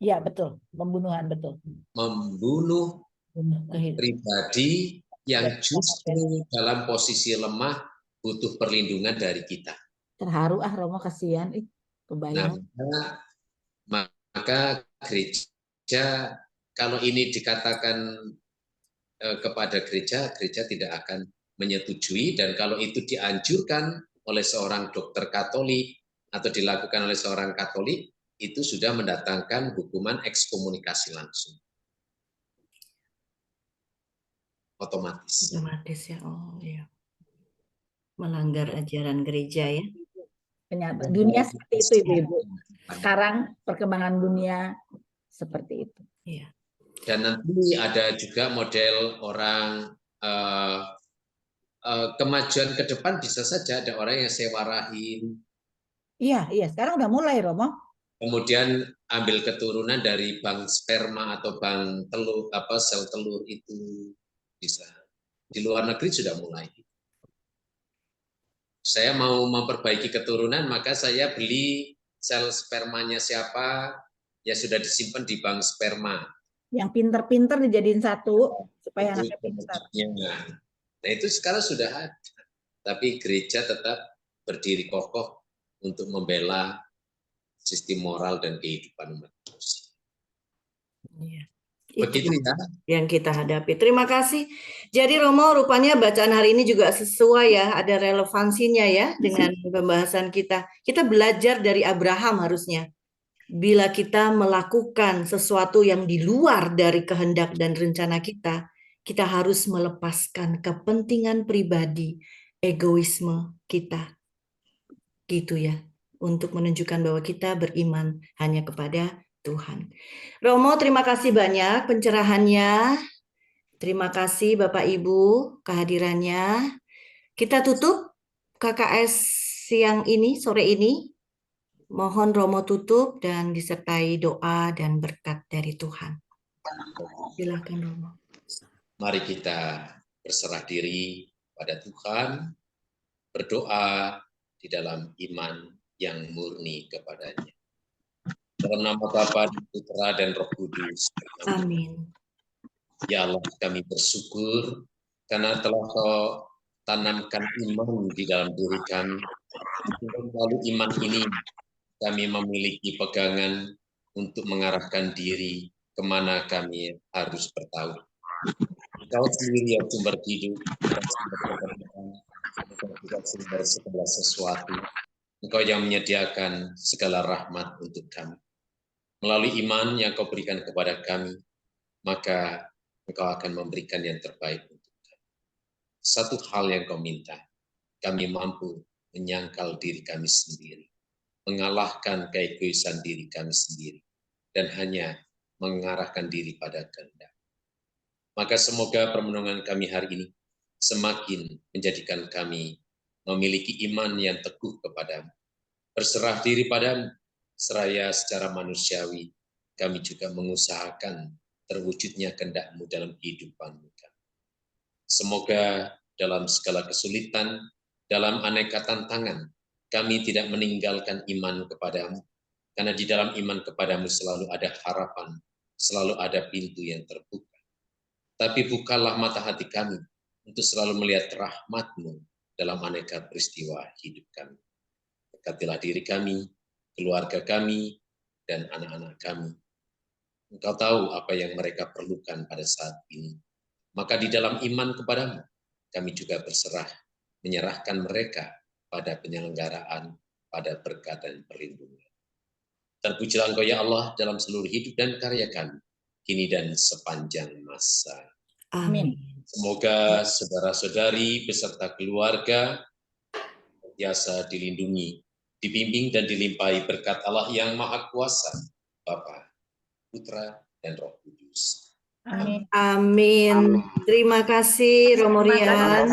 Iya, betul. Pembunuhan, betul. Membunuh pribadi yang justru dalam posisi lemah butuh perlindungan dari kita. Terharu Romo, kasihan. Kebayang. Nah, maka gereja, kalau ini dikatakan kepada gereja, gereja tidak akan menyetujui, dan kalau itu dianjurkan oleh seorang dokter Katolik atau dilakukan oleh seorang Katolik, itu sudah mendatangkan hukuman ekskomunikasi langsung. Otomatis ya. Oh ya. Melanggar ajaran gereja ya. Dunia seperti itu Ibu. Sekarang perkembangan dunia seperti itu. Iya. Dan nanti ada juga model orang kemajuan ke depan, bisa saja ada orang yang sewa rahim. Iya, sekarang udah mulai Romo. Kemudian ambil keturunan dari bank sperma atau bank telur, sel telur itu bisa. Di luar negeri sudah mulai. Saya mau memperbaiki keturunan, maka saya beli sel spermanya siapa, ya sudah disimpan di bank sperma. Yang pinter-pinter dijadiin satu, supaya anaknya pintar. Nah itu sekarang sudah ada. Tapi gereja tetap berdiri kokoh untuk membela sistem moral dan kehidupan umat manusia. Iya. Begitu ya yang kita hadapi. Terima kasih. Jadi Romo, rupanya bacaan hari ini juga sesuai ya, ada relevansinya ya dengan pembahasan kita. Kita belajar dari Abraham harusnya. Bila kita melakukan sesuatu yang di luar dari kehendak dan rencana kita, kita harus melepaskan kepentingan pribadi, egoisme kita. Gitu ya, untuk menunjukkan bahwa kita beriman hanya kepada Tuhan. Romo, terima kasih banyak pencerahannya. Terima kasih Bapak Ibu kehadirannya. Kita tutup KKS siang ini, sore ini. Mohon Romo tutup dan disertai doa dan berkat dari Tuhan. Silakan Romo. Mari kita berserah diri pada Tuhan, berdoa di dalam iman yang murni kepadanya. Dalam nama Bapa, Putra, dan Roh Kudus. Amin. Ya Allah, kami bersyukur karena telah Kau tanamkan iman di dalam diri kami. Melalui iman ini, kami memiliki pegangan untuk mengarahkan diri kemana kami harus bertahu. Kau sendiri yang sumber hidup, dan sumber keberkahan, dan juga sumber segala sesuatu. Engkau yang menyediakan segala rahmat untuk kami. Melalui iman yang Kau berikan kepada kami, maka Engkau akan memberikan yang terbaik untuk kami. Satu hal yang Kau minta, kami mampu menyangkal diri kami sendiri, mengalahkan keegoisan diri kami sendiri, dan hanya mengarahkan diri pada kehendak. Maka semoga permenungan kami hari ini semakin menjadikan kami memiliki iman yang teguh kepadamu, berserah diri padamu, seraya secara manusiawi kami juga mengusahakan terwujudnya kehendak-Mu dalam kehidupan kami. Semoga dalam segala kesulitan, dalam aneka tantangan, kami tidak meninggalkan iman kepadamu, karena di dalam iman kepadamu selalu ada harapan, selalu ada pintu yang terbuka. Tapi bukalah mata hati kami untuk selalu melihat rahmat-Mu dalam aneka peristiwa hidup kami. Berkatilah diri kami, keluarga kami, dan anak-anak kami. Engkau tahu apa yang mereka perlukan pada saat ini. Maka di dalam iman kepadamu, kami juga berserah, menyerahkan mereka pada penyelenggaraan, pada berkat dan perlindungan. Terpujilah Engkau ya Allah dalam seluruh hidup dan karya kami, kini dan sepanjang masa. Amin. Semoga saudara-saudari beserta keluarga biasa dilindungi, dibimbing dan dilimpahi berkat Allah yang Maha Kuasa, Bapa, Putra, dan Roh Kudus. Amin. Amin. Terima kasih Romo Rian.